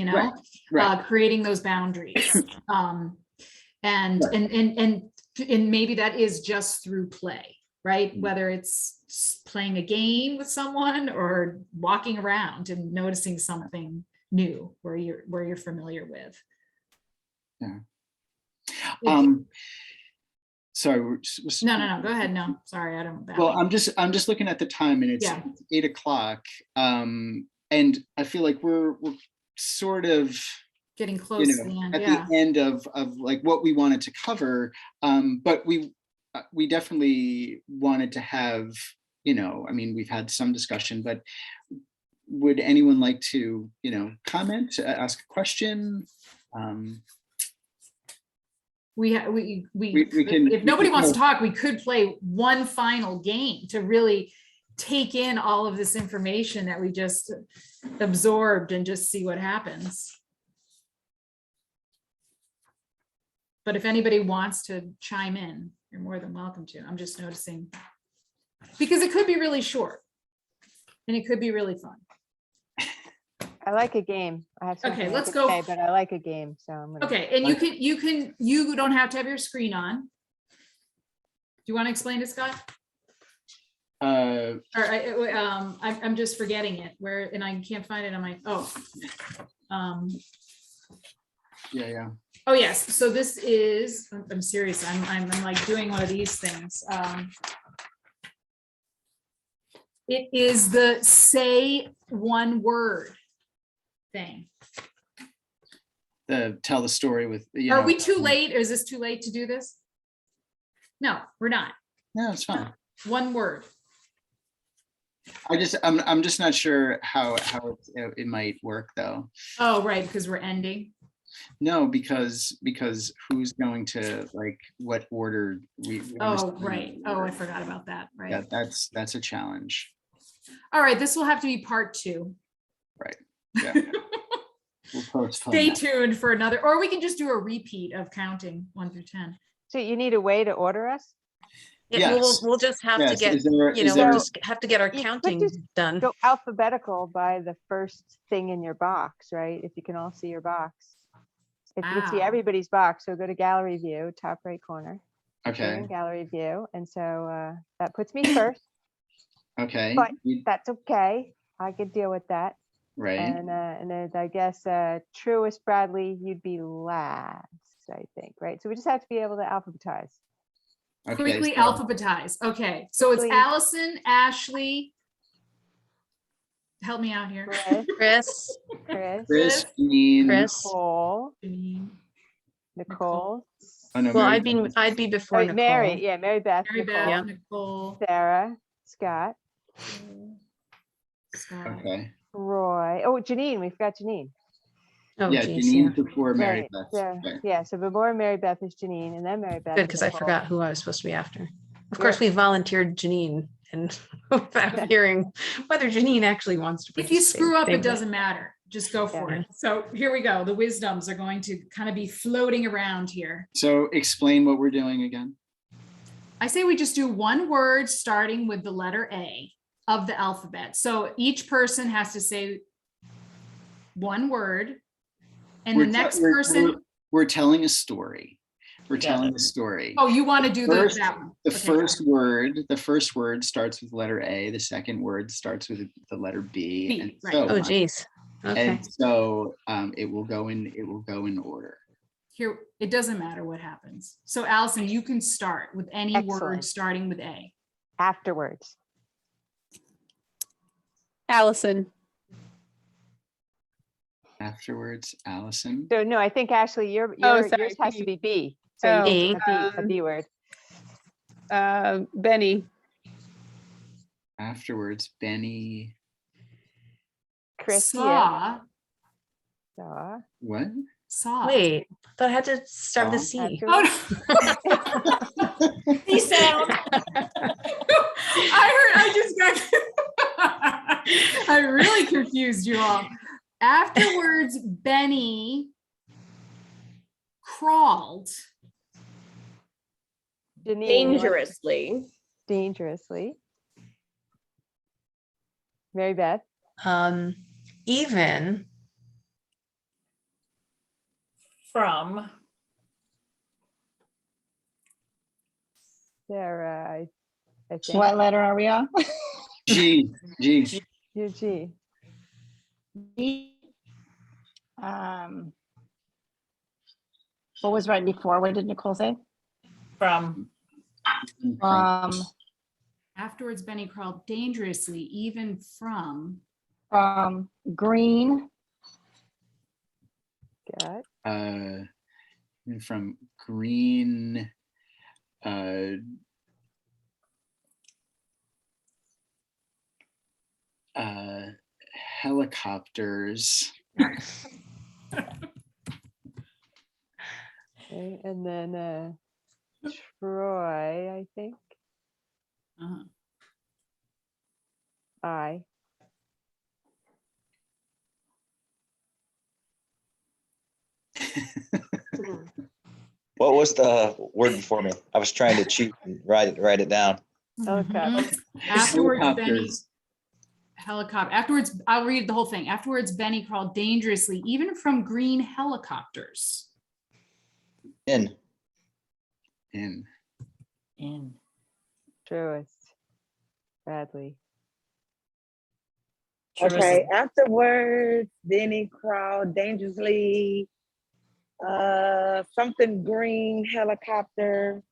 Right. Creating those boundaries. And maybe that is just through play, right? Whether it's playing a game with someone or walking around and noticing something new where you're familiar with. Yeah. Yeah. Sorry. No, go ahead. No, sorry, I don't. Well, I'm just looking at the time, and it's Yeah. 8:00. And I feel like we're sort of, Getting close to the end. at Yeah. the end of like what we wanted to cover. But we definitely wanted to have, I mean, we've had some discussion, but would anyone like to, comment, ask a question? We can, if nobody wants to talk, we could play one final game to really take in all of this information that we just absorbed and just see what happens. But if anybody wants to chime in, you're more than welcome to. I'm just noticing, because it could be really short and it could be really fun. I like a game. I have something Okay, I let's could go. say, but I like a game, so I'm gonna. Okay, and you don't have to have your screen on. Do you want to explain it, Scott? Or I'm just forgetting it and I can't find it on my, yeah. Oh yes, so this is, I'm serious, I'm like doing one of these things. It is the say one word thing. Tell the story with, Are we too late? Or is this too late to do this? No, we're not. No, it's fine. One word. I'm just not sure how it might work though. Oh, right, because we're ending. No, because who's going to, like, what order we Oh, right. Oh, I forgot about that. Right. Yeah, that's a challenge. All right, this will have to be part 2. Right. Yeah. We'll postpone Stay that. tuned for another, or we can just do a repeat of counting 1 through 10. So you need a way to order us? Yeah, Yes. we'll just have to Yes. get, Is there- you is know, there- we'll just have to get our You could counting just done. Go alphabetical by the first thing in your box, right? If you can all see your box. If you can see Wow. everybody's box, so go to gallery view, top right corner. Stay Okay. in gallery view, and so that puts me first. Okay. But that's okay. I could deal with that. Right. And then I guess Truist Bradley, you'd be last, I think, right? So we just have to be able to alphabetize. Okay, Quickly so- alphabetize. Okay, so it's Quickly. Allison, Ashley. Help me out here. Chris, Chris, Chris, Chris, Janine. Chris. Nicole, Janine, Nicole. Oh, no, Well, Mary I'd be before Oh, Nicole. Mary, yeah, Mary Beth, Mary Nicole, Beth, Nicole, Sarah, Scott, Scott. Okay. Roy. Oh, Janine, we forgot Janine. Oh, Yeah, geez, yeah. Janine before Mary Right, Beth. yeah, Right. yeah. So before Mary Beth is Janine, and then Mary Beth. Good, is because I Nicole. forgot who I was supposed to be after. Of You're- course, we volunteered Janine, and without hearing whether Janine actually wants to. If you screw up, it participate. doesn't matter. Just go for Yeah. it. So here we go. The wisdoms are going to kind of be floating around here. So explain what we're doing again. I say we just do one word starting with the letter A of the alphabet. So each person has to say one word. And the We're te- next we're- person, We're telling a story. We're Got telling it. a story. oh, you want to do First- that one. The Okay. first word starts with letter A. The second word starts with the letter B. B, and right. so Oh, on. geez. Okay. And so it will go in order. Here, it doesn't matter what happens. So Allison, you can start with any word Excellent. starting with A. Afterwards. Allison. Afterwards, Allison. So no, I think Ashley, sorry, yours has to B. be B. So Oh, you a um, B word. Benny. Afterwards, Benny. Chris, yeah. Saw, Saw. What? saw. Wait, but I had to start with a Saw? C. Oh, no. Peace sound. I just got, I really confused you all. Afterwards, Benny crawled. Janine, Dangerously. Dangerously. Mary Beth. Even From Sarah, I think. What letter are we on? G. G. G. Um, what was right before? What did Nicole say? from Afterwards, Benny crawled dangerously, even from. Green, Got From green. Helicopters. okay. And then Troy, I think. Uh-huh. I. What was the word before me? I was trying to cheat and write it down. Helicopter. Afterwards, Benny Helicopters. helicopter. Afterwards, I'll read the whole thing. Afterwards, Benny crawled dangerously, even from green helicopters. In. In. in Truist. Bradley. Okay, afterwards, then he crawled dangerously. Something green helicopter.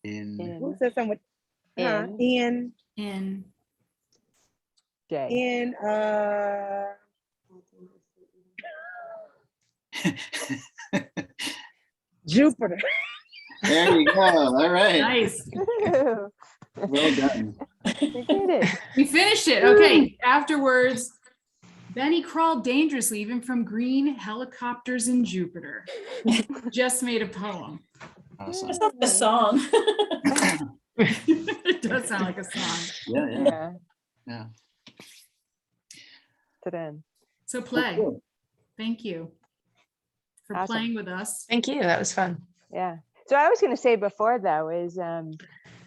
In. Who In. said something with In. In J. in Jupiter. There you go. All right. nice. Well done. We did it. We finished it. Okay. Afterwards, Benny crawled dangerously, even from green helicopters in Jupiter. Just made a poem. Awesome. That's not the song. It does sound like a song. Yeah, yeah, Yeah. yeah. To So play. Cool. Thank you for Awesome. playing with us. thank you. That was fun. Yeah. So I was going to say before though is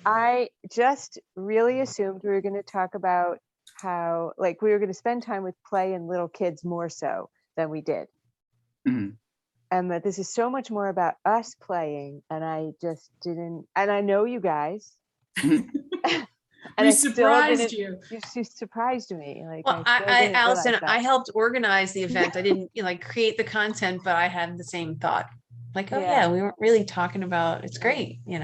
I just really assumed we were going to talk about how like we were going to spend time with play and little kids more so than we did. Mhm. And that this is so much more about us playing and I just didn't and I know you guys And We I still surprised didn't- you. You surprised me. Like, Well, I still didn't Allison, realize that. I helped organize the event. I didn't like create the content, but I had the same thought. Like, oh Yeah. yeah, we weren't really talking about, it's great, that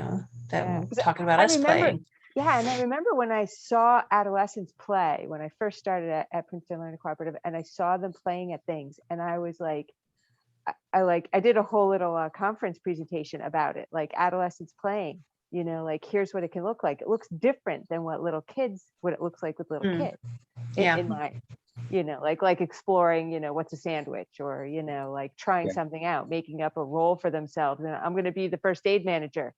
Yeah, we're 'cause talking about I us remember- playing. Yeah, and I remember when I saw adolescents play, when I first started at Princeton Learning Cooperative, and I saw them playing at things, and I was like, I did a whole little conference presentation about it, like adolescents playing, like here's what it can look like. It looks different than what it looks like with little Mm. kids. Yeah. In my, like exploring, what's a sandwich, or, like trying Yeah. something out, making up a role for themselves. And I'm going to be the first aid manager,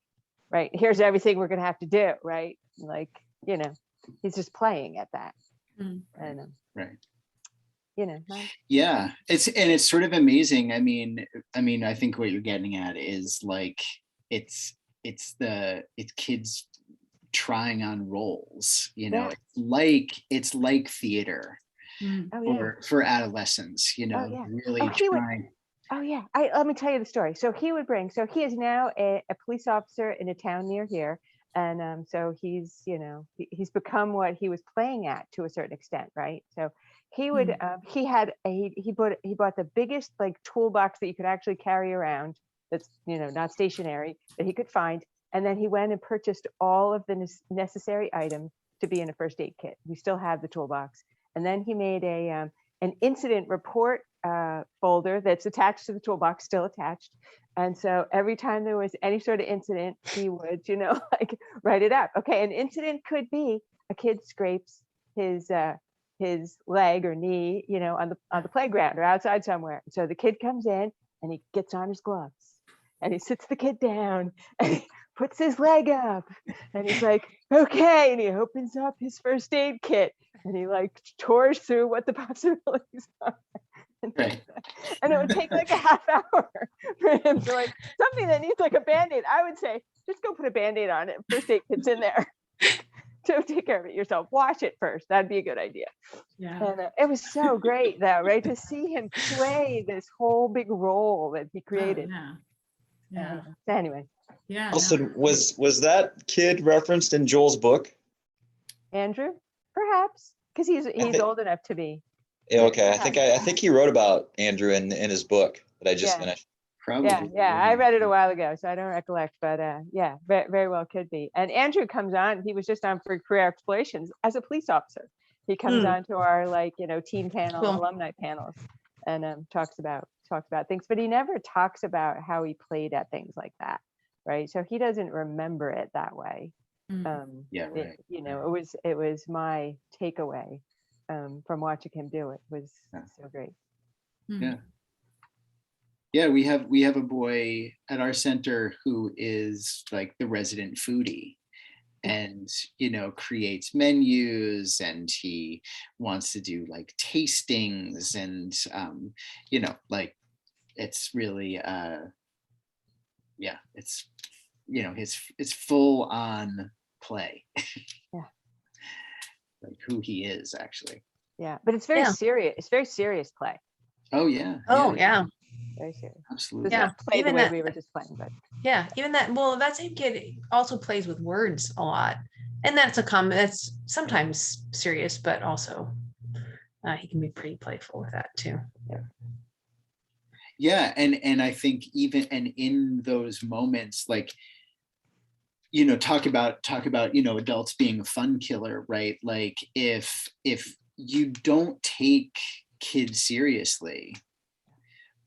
right? Here's everything we're going to have to do, right? Like, he's just playing at that. Mm. And, Right. my- It's sort of amazing. I mean, I think what you're getting at is like, it's kids trying on roles, Yeah. it's like theater Mm. oh yeah. for adolescents, yeah. really Oh, he would- trying. Oh yeah, let me tell you the story. So he is now a police officer in a town near here, and so he's he's become what he was playing at to a certain extent, right? So he would he bought the biggest like toolbox that you could actually carry around, that's not stationary, that he could find, and then he went and purchased all of the necessary items to be in a first aid kit. We still have the toolbox, and then he made an incident report folder that's attached to the toolbox, still attached. And so every time there was any sort of incident, he would, like write it up. Okay, an incident could be a kid scrapes his leg or knee, on the playground or outside somewhere. So the kid comes in and he gets on his gloves and he sits the kid down and he puts his leg up and he's like, okay, and he opens up his first aid kit and he like tours through what the possibilities are. Right. And it would take like a half hour for him to like something that needs like a band-aid. I would say, just go put a band-aid on it. First aid kit's in there. To take care of it yourself. Wash it first. That'd be a good idea. Yeah. And it was so great though, right? To see him play this whole big role that he Oh, created. yeah. Yeah. So anyway, Yeah. Allison, was that kid referenced in Joel's book? Andrew, perhaps, because he's think- old enough to be. Yeah, okay. I think he wrote about Andrew in his book that I just Yeah. finished. Probably. Yeah, I read it a while ago, so I don't recollect, but yeah, very well could be. And Andrew comes on, he was just on for Career Explorations as a police officer. He comes on to our teen panel, Cool. alumni panels, and talks about things, but he never talks about how he played at things like that, right? So he doesn't remember it that way. Mm. Yeah, right. It was my takeaway from watching him do it was Yeah. so great. Mm. Yeah. Yeah, we have a boy at our center who is like the resident foodie and creates menus, and he wants to do like tastings, and like it's really it's full on play. Yeah. Like who he is actually. Yeah, but it's very Yeah. serious. It's very serious play. Oh yeah. Oh yeah. Very serious. Absolutely. Does Yeah, not play the even way that- we were just playing, but Yeah, even that. Well, that same kid also plays with words a lot, and that's sometimes serious, but also he can be pretty playful with that too. Yeah, and I think even in those moments, like talk about adults being a fun killer, right? Like if you don't take kids seriously,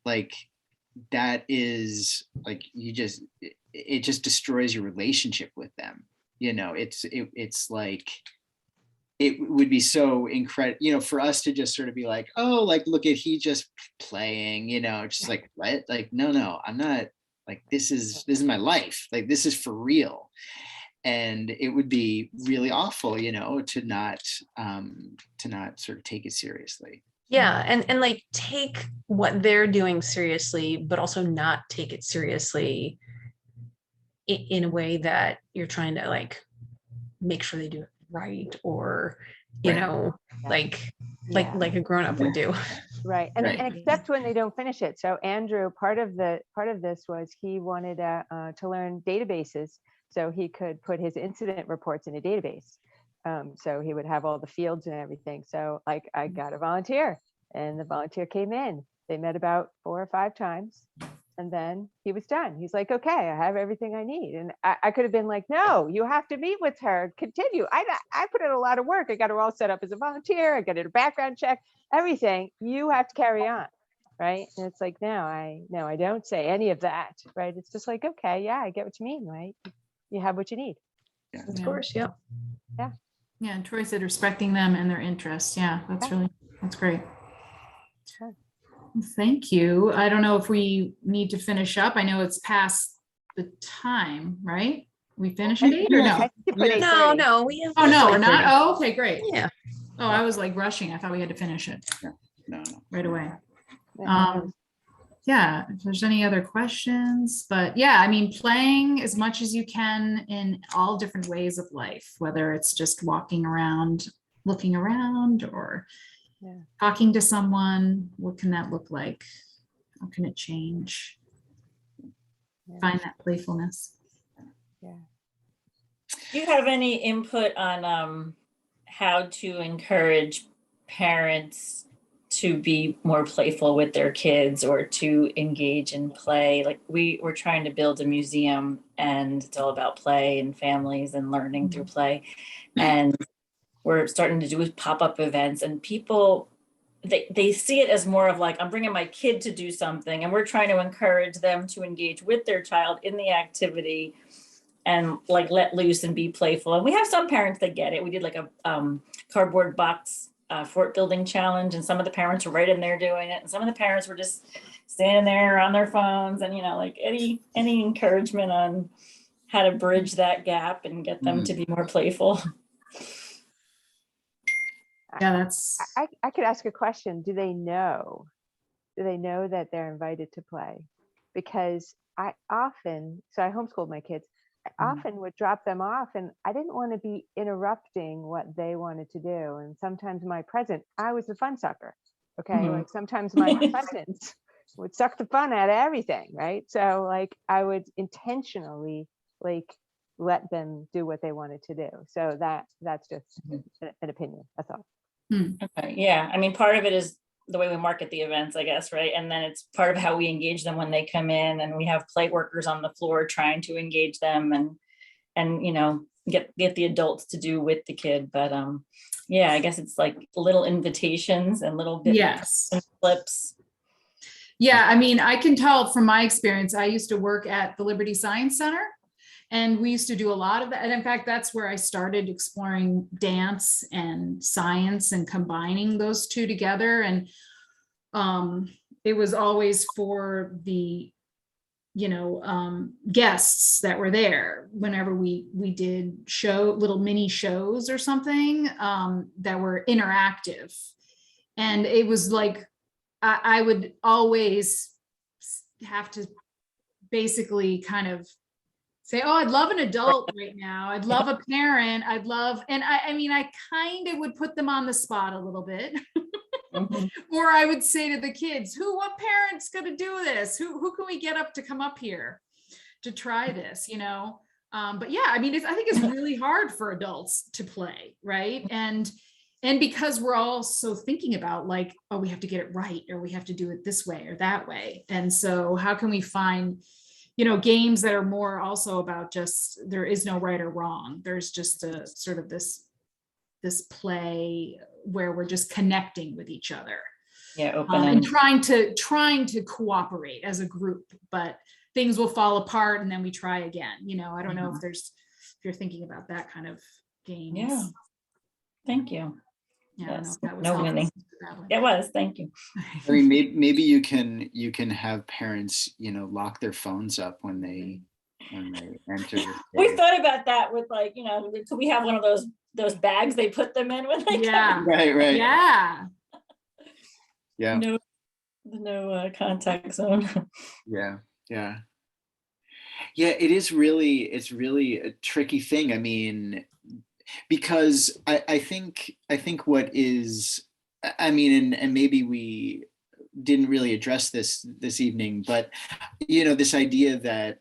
like that is like it just destroys your relationship with them. It's like it would be so incredible, for us to just sort of be like, oh, like, look at, he just playing, just like, what? Like, no, I'm not, like, this is my life. Like, this is for real. And it would be really awful, to not sort of take it seriously. Yeah, and like take what they're doing seriously, but also not take it seriously in a way that you're trying to like make sure they do it right, or Right. like yeah. like a grown-up would do. Right. And Right. except when they don't finish it. So Andrew, part of this was he wanted to learn databases so he could put his incident reports in a database. So he would have all the fields and everything. So like I got a volunteer and the volunteer came in. They met about 4 or 5 times and then he was done. He's like, okay, I have everything I need. And I could have been like, no, you have to meet with her, continue. I put in a lot of work. I got her all set up as a volunteer. I got her a background check, everything. You have to carry on. Right. And it's like, no, I don't say any of that. Right. It's just like, okay, yeah, I get what you mean. Right. You have what you need. Yeah. Of course, yeah. Yeah, and Troy said respecting them and their interests. Yeah, that's great. Sure. Thank you. I don't know if we need to finish up. I know it's past the time, right? We finished at 8 or no? I think you put No, 8:30. no, we have. Oh, no, we're like not. 30. Oh, okay, great. Yeah. Oh, I was like rushing. I thought we had to finish it No. right away. Yeah. Yeah, if there's any other questions, but yeah, I mean, playing as much as you can in all different ways of life, whether it's just walking around, looking around, or Yeah. talking to someone. What can that look like? How can it change? Yeah. Find that playfulness. Yeah. Do you have any input on how to encourage parents to be more playful with their kids or to engage in play? Like we're trying to build a museum and it's all about play and families and learning through play. And we're starting to do pop-up events and people, they see it as more of like, I'm bringing my kid to do something and we're trying to encourage them to engage with their child in the activity and like let loose and be playful. And we have some parents that get it. We did like a cardboard box fort building challenge and some of the parents were right in there doing it. And some of the parents were just standing there on their phones and, like any encouragement on how to bridge that gap and get them to be more playful. Yeah, that's. I could ask a question. Do they know that they're invited to play? Because I homeschooled my kids. I often would drop them off and I didn't want to be interrupting what they wanted to do. And sometimes I was the fun sucker. Okay. Mhm. Like sometimes my presence would suck the fun out of everything. Right. So like I would intentionally like let them do what they wanted to do. So that's just an opinion. That's all. Okay. Yeah. I mean, part of it is the way we market the events, I guess, right? And then it's part of how we engage them when they come in and we have play workers on the floor trying to engage them and get the adults to do with the kid. But yeah, I guess it's like little invitations and little bit Yes. clips. Yeah, I mean, I can tell from my experience, I used to work at the Liberty Science Center and we used to do a lot of that. And in fact, that's where I started exploring dance and science and combining those two together. And it was always for the, guests that were there whenever we did little mini shows or something that were interactive. And it was like, I would always have to basically kind of say, oh, I'd love an adult right now. I'd love a parent. And I kind of would put them on the spot a little bit. Or I would say to the kids, what parent's going to do this? Who can we get up to come up here to try this, But yeah, I think it's really hard for adults to play, right? And because we're also thinking about like, oh, we have to get it right, or we have to do it this way or that way. And so how can we find games that are more also about just, there is no right or wrong. There's just a sort of this play where we're just connecting with each other. Yeah, open And trying to cooperate as a group, but things will fall apart and then we try again. I don't know if you're thinking about that kind of games. Yeah. Thank you. Yeah, I don't know Yes. if that was No helpful. winning. It was. Thank you. I mean, maybe you can have parents, lock their phones up when they enter. We thought about that with like, could we have one of those bags they put them in when they Yeah. Right. Yeah. Yeah. No contact zone. Yeah. It's really a tricky thing. I mean, because I think what is, and maybe we didn't really address this evening, but this idea that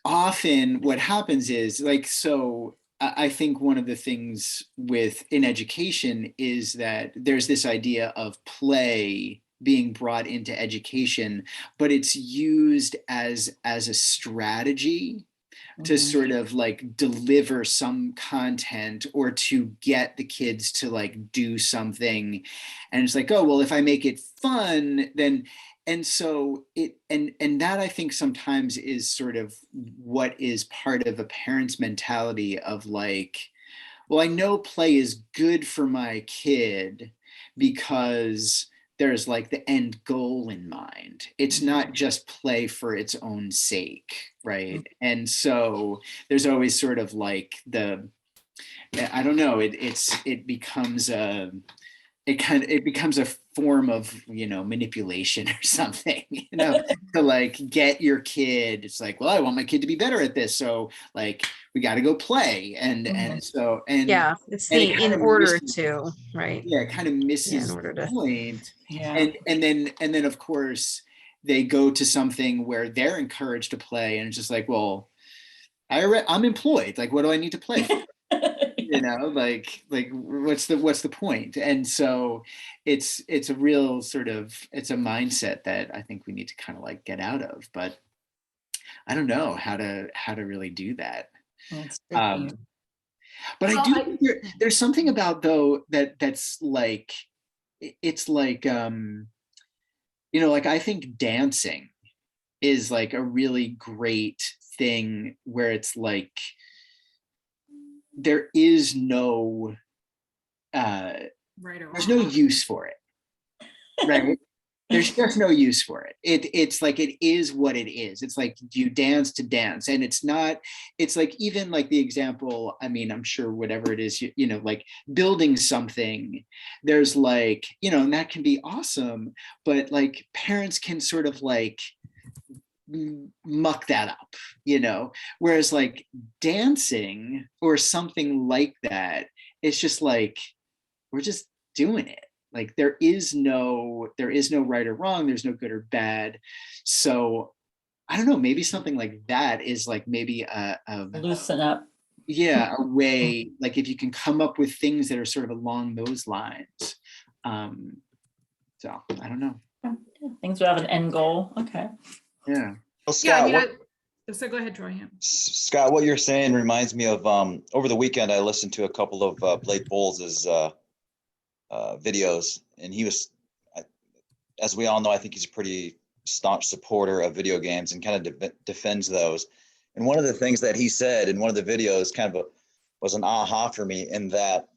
often what happens is like, so I think one of the things in education is that there's this idea of play being brought into education, but it's used as a strategy to Mhm. sort of like deliver some content or to get the kids to like do something. And it's like, oh, well, if I make it fun, then, and so and that I think sometimes is sort of what is part of a parent's mentality of like, well, I know play is good for my kid because there's like the end goal in mind. It's not just play for its own sake, right? And so there's always sort of like I don't know, it becomes it becomes a form of, manipulation or something, to like get your kid. It's like, well, I want my kid to be better at this, so like we got to go play, and so Yeah, it's and the it kind in of order misses, to, right? yeah, it kind of Yeah, in misses order the to. point. Yeah. And then of course they go to something where they're encouraged to play, and it's just like, well, I'm employed, like what do I need to play for? Like what's the point? And so it's a real sort of, it's a mindset that I think we need to kind of like get out of, but I don't know how to really do that. It's tricky. But I Well, do think there's something about though that's like, it's like like I think dancing is like a really great thing where it's like there is no Right or there's no wrong. use for it, right? There's just no use for it. It's like, it is what it is. It's like you dance to dance, and it's not, it's like, even like the example, I mean, I'm sure whatever it is, like building something, there's like, and that can be awesome, but like parents can sort of like muck that up, whereas like dancing or something like that, it's just like, we're just doing it. Like there is no right or wrong, there's no good or bad. So I don't know, maybe something like that is like maybe Loosen up. yeah, a way, like if you can come up with things that are sort of along those lines. So I don't know. Things will have an end goal. Okay. Yeah. Well, Yeah, Scott, so go ahead, Troy. Scott, what you're saying reminds me of over the weekend I listened to a couple of Blake Bowles' videos, and he was, as we all know, I think he's a pretty staunch supporter of video games and kind of defends those. And one of the things that he said in one of the videos kind of was an aha for me, in that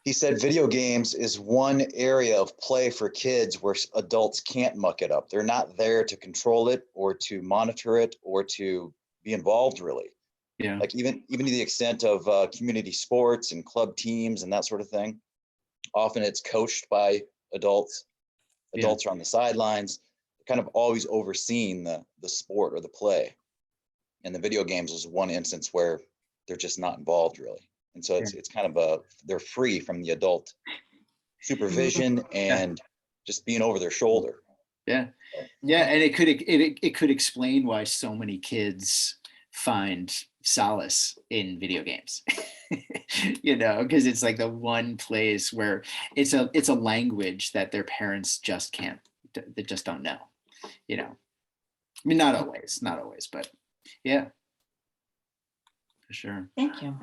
he said video games is one area of play for kids where adults can't muck it up. They're not there to control it or to monitor it or to be involved, really. Yeah. Like even to the extent of community sports and club teams and that sort of thing. Often it's coached by adults. Adults are on the sidelines, kind of always overseeing the sport or the play. And the video games is one instance where they're just not involved, really. And so it's kind of they're free from the adult supervision and just being over their shoulder. Yeah. Yeah. And it could explain why so many kids find solace in video games, because it's like the one place where it's a language that their parents just can't, that just don't know, I mean, not always, but yeah, for sure. Thank you.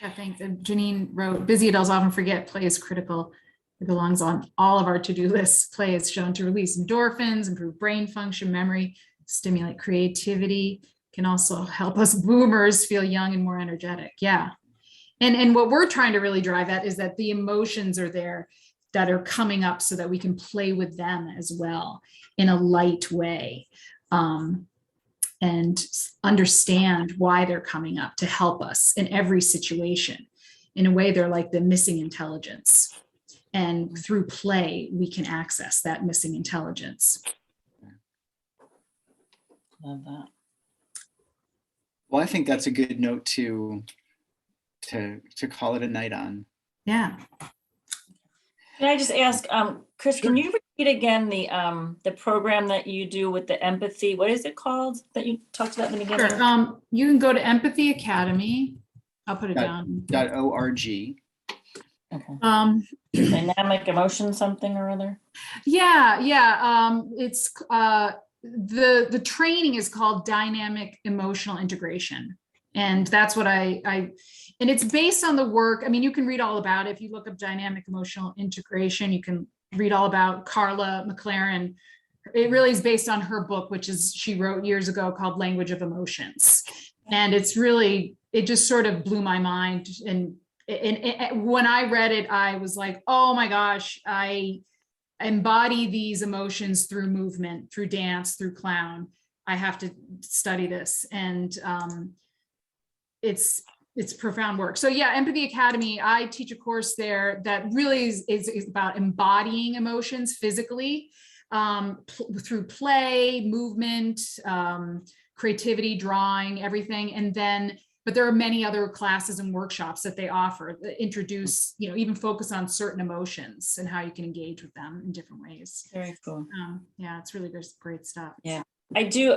Yeah, thanks. And Janine wrote, busy adults often forget play is critical. It belongs on all of our to-do lists. Play is shown to release endorphins, improve brain function, memory, stimulate creativity, can also help us boomers feel young and more energetic. Yeah. And what we're trying to really drive at is that the emotions are there that are coming up so that we can play with them as well in a light way. And understand why they're coming up to help us in every situation. In a way, they're like the missing intelligence. And through play, we can access that missing intelligence. Love that. Well, I think that's a good note to call it a night on. Yeah. Can I just ask, Chris, can you repeat again the program that you do with the empathy? What is it called that you talked about in the beginning? Sure. You can go to Empathy Academy. I'll put it down. .org. Um, Dynamic emotion something or other? yeah. It's the training is called Dynamic Emotional Integration. And that's what and it's based on the work. I mean, you can read all about it. If you look up dynamic emotional integration, you can read all about Carla McLaren. It really is based on her book, which she wrote years ago, called Language of Emotions. And it just sort of blew my mind. And when I read it, I was like, oh my gosh, I embody these emotions through movement, through dance, through clown. I have to study this. And it's profound work. So yeah, Empathy Academy, I teach a course there that really is about embodying emotions physically through play, movement, creativity, drawing, everything. But there are many other classes and workshops that they offer that introduce, even focus on certain emotions and how you can engage with them in different ways. Very cool. Yeah, it's really great stuff. Yeah, I do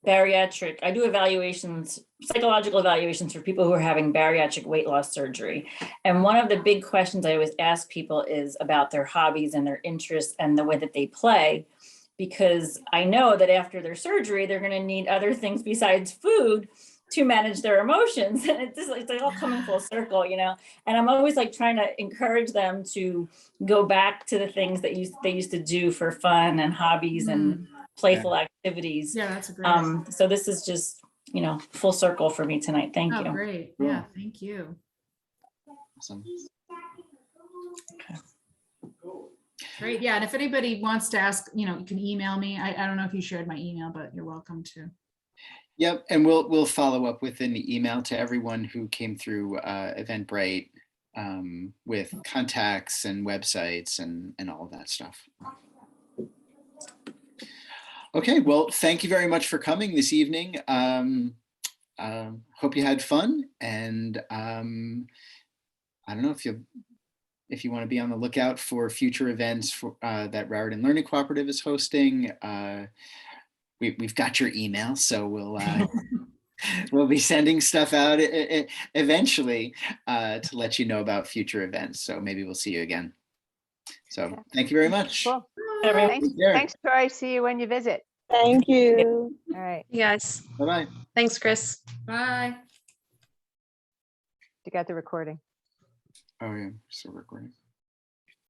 bariatric. I do evaluations, psychological evaluations for people who are having bariatric weight loss surgery. And one of the big questions I always ask people is about their hobbies and their interests and the way that they play, because I know that after their surgery, they're going to need other things besides food to manage their emotions. And it's like all coming full circle, and I'm always like trying to encourage them to go back to the things that they used to do for fun and hobbies and playful activities. Yeah, that's a great. So this is just, full circle for me tonight. Thank you. Great. Yeah, thank you. Awesome. Great. Yeah. And if anybody wants to ask, you can email me. I don't know if you shared my email, but you're welcome to. Yep, and we'll follow up with an email to everyone who came through Eventbrite with contacts and websites and all of that stuff. Okay, well, thank you very much for coming this evening. Hope you had fun, and I don't know if you want to be on the lookout for future events that Raritan Learning Cooperative is hosting. We've got your email, so we'll be sending stuff out eventually to let you know about future events. So maybe we'll see you again. So thank you very much. Cool. Everyone. Thanks, Troy. See you when you visit. Thank you. All right. You guys. Bye-bye. Thanks, Chris. Bye. You got the recording. Oh yeah, still recording.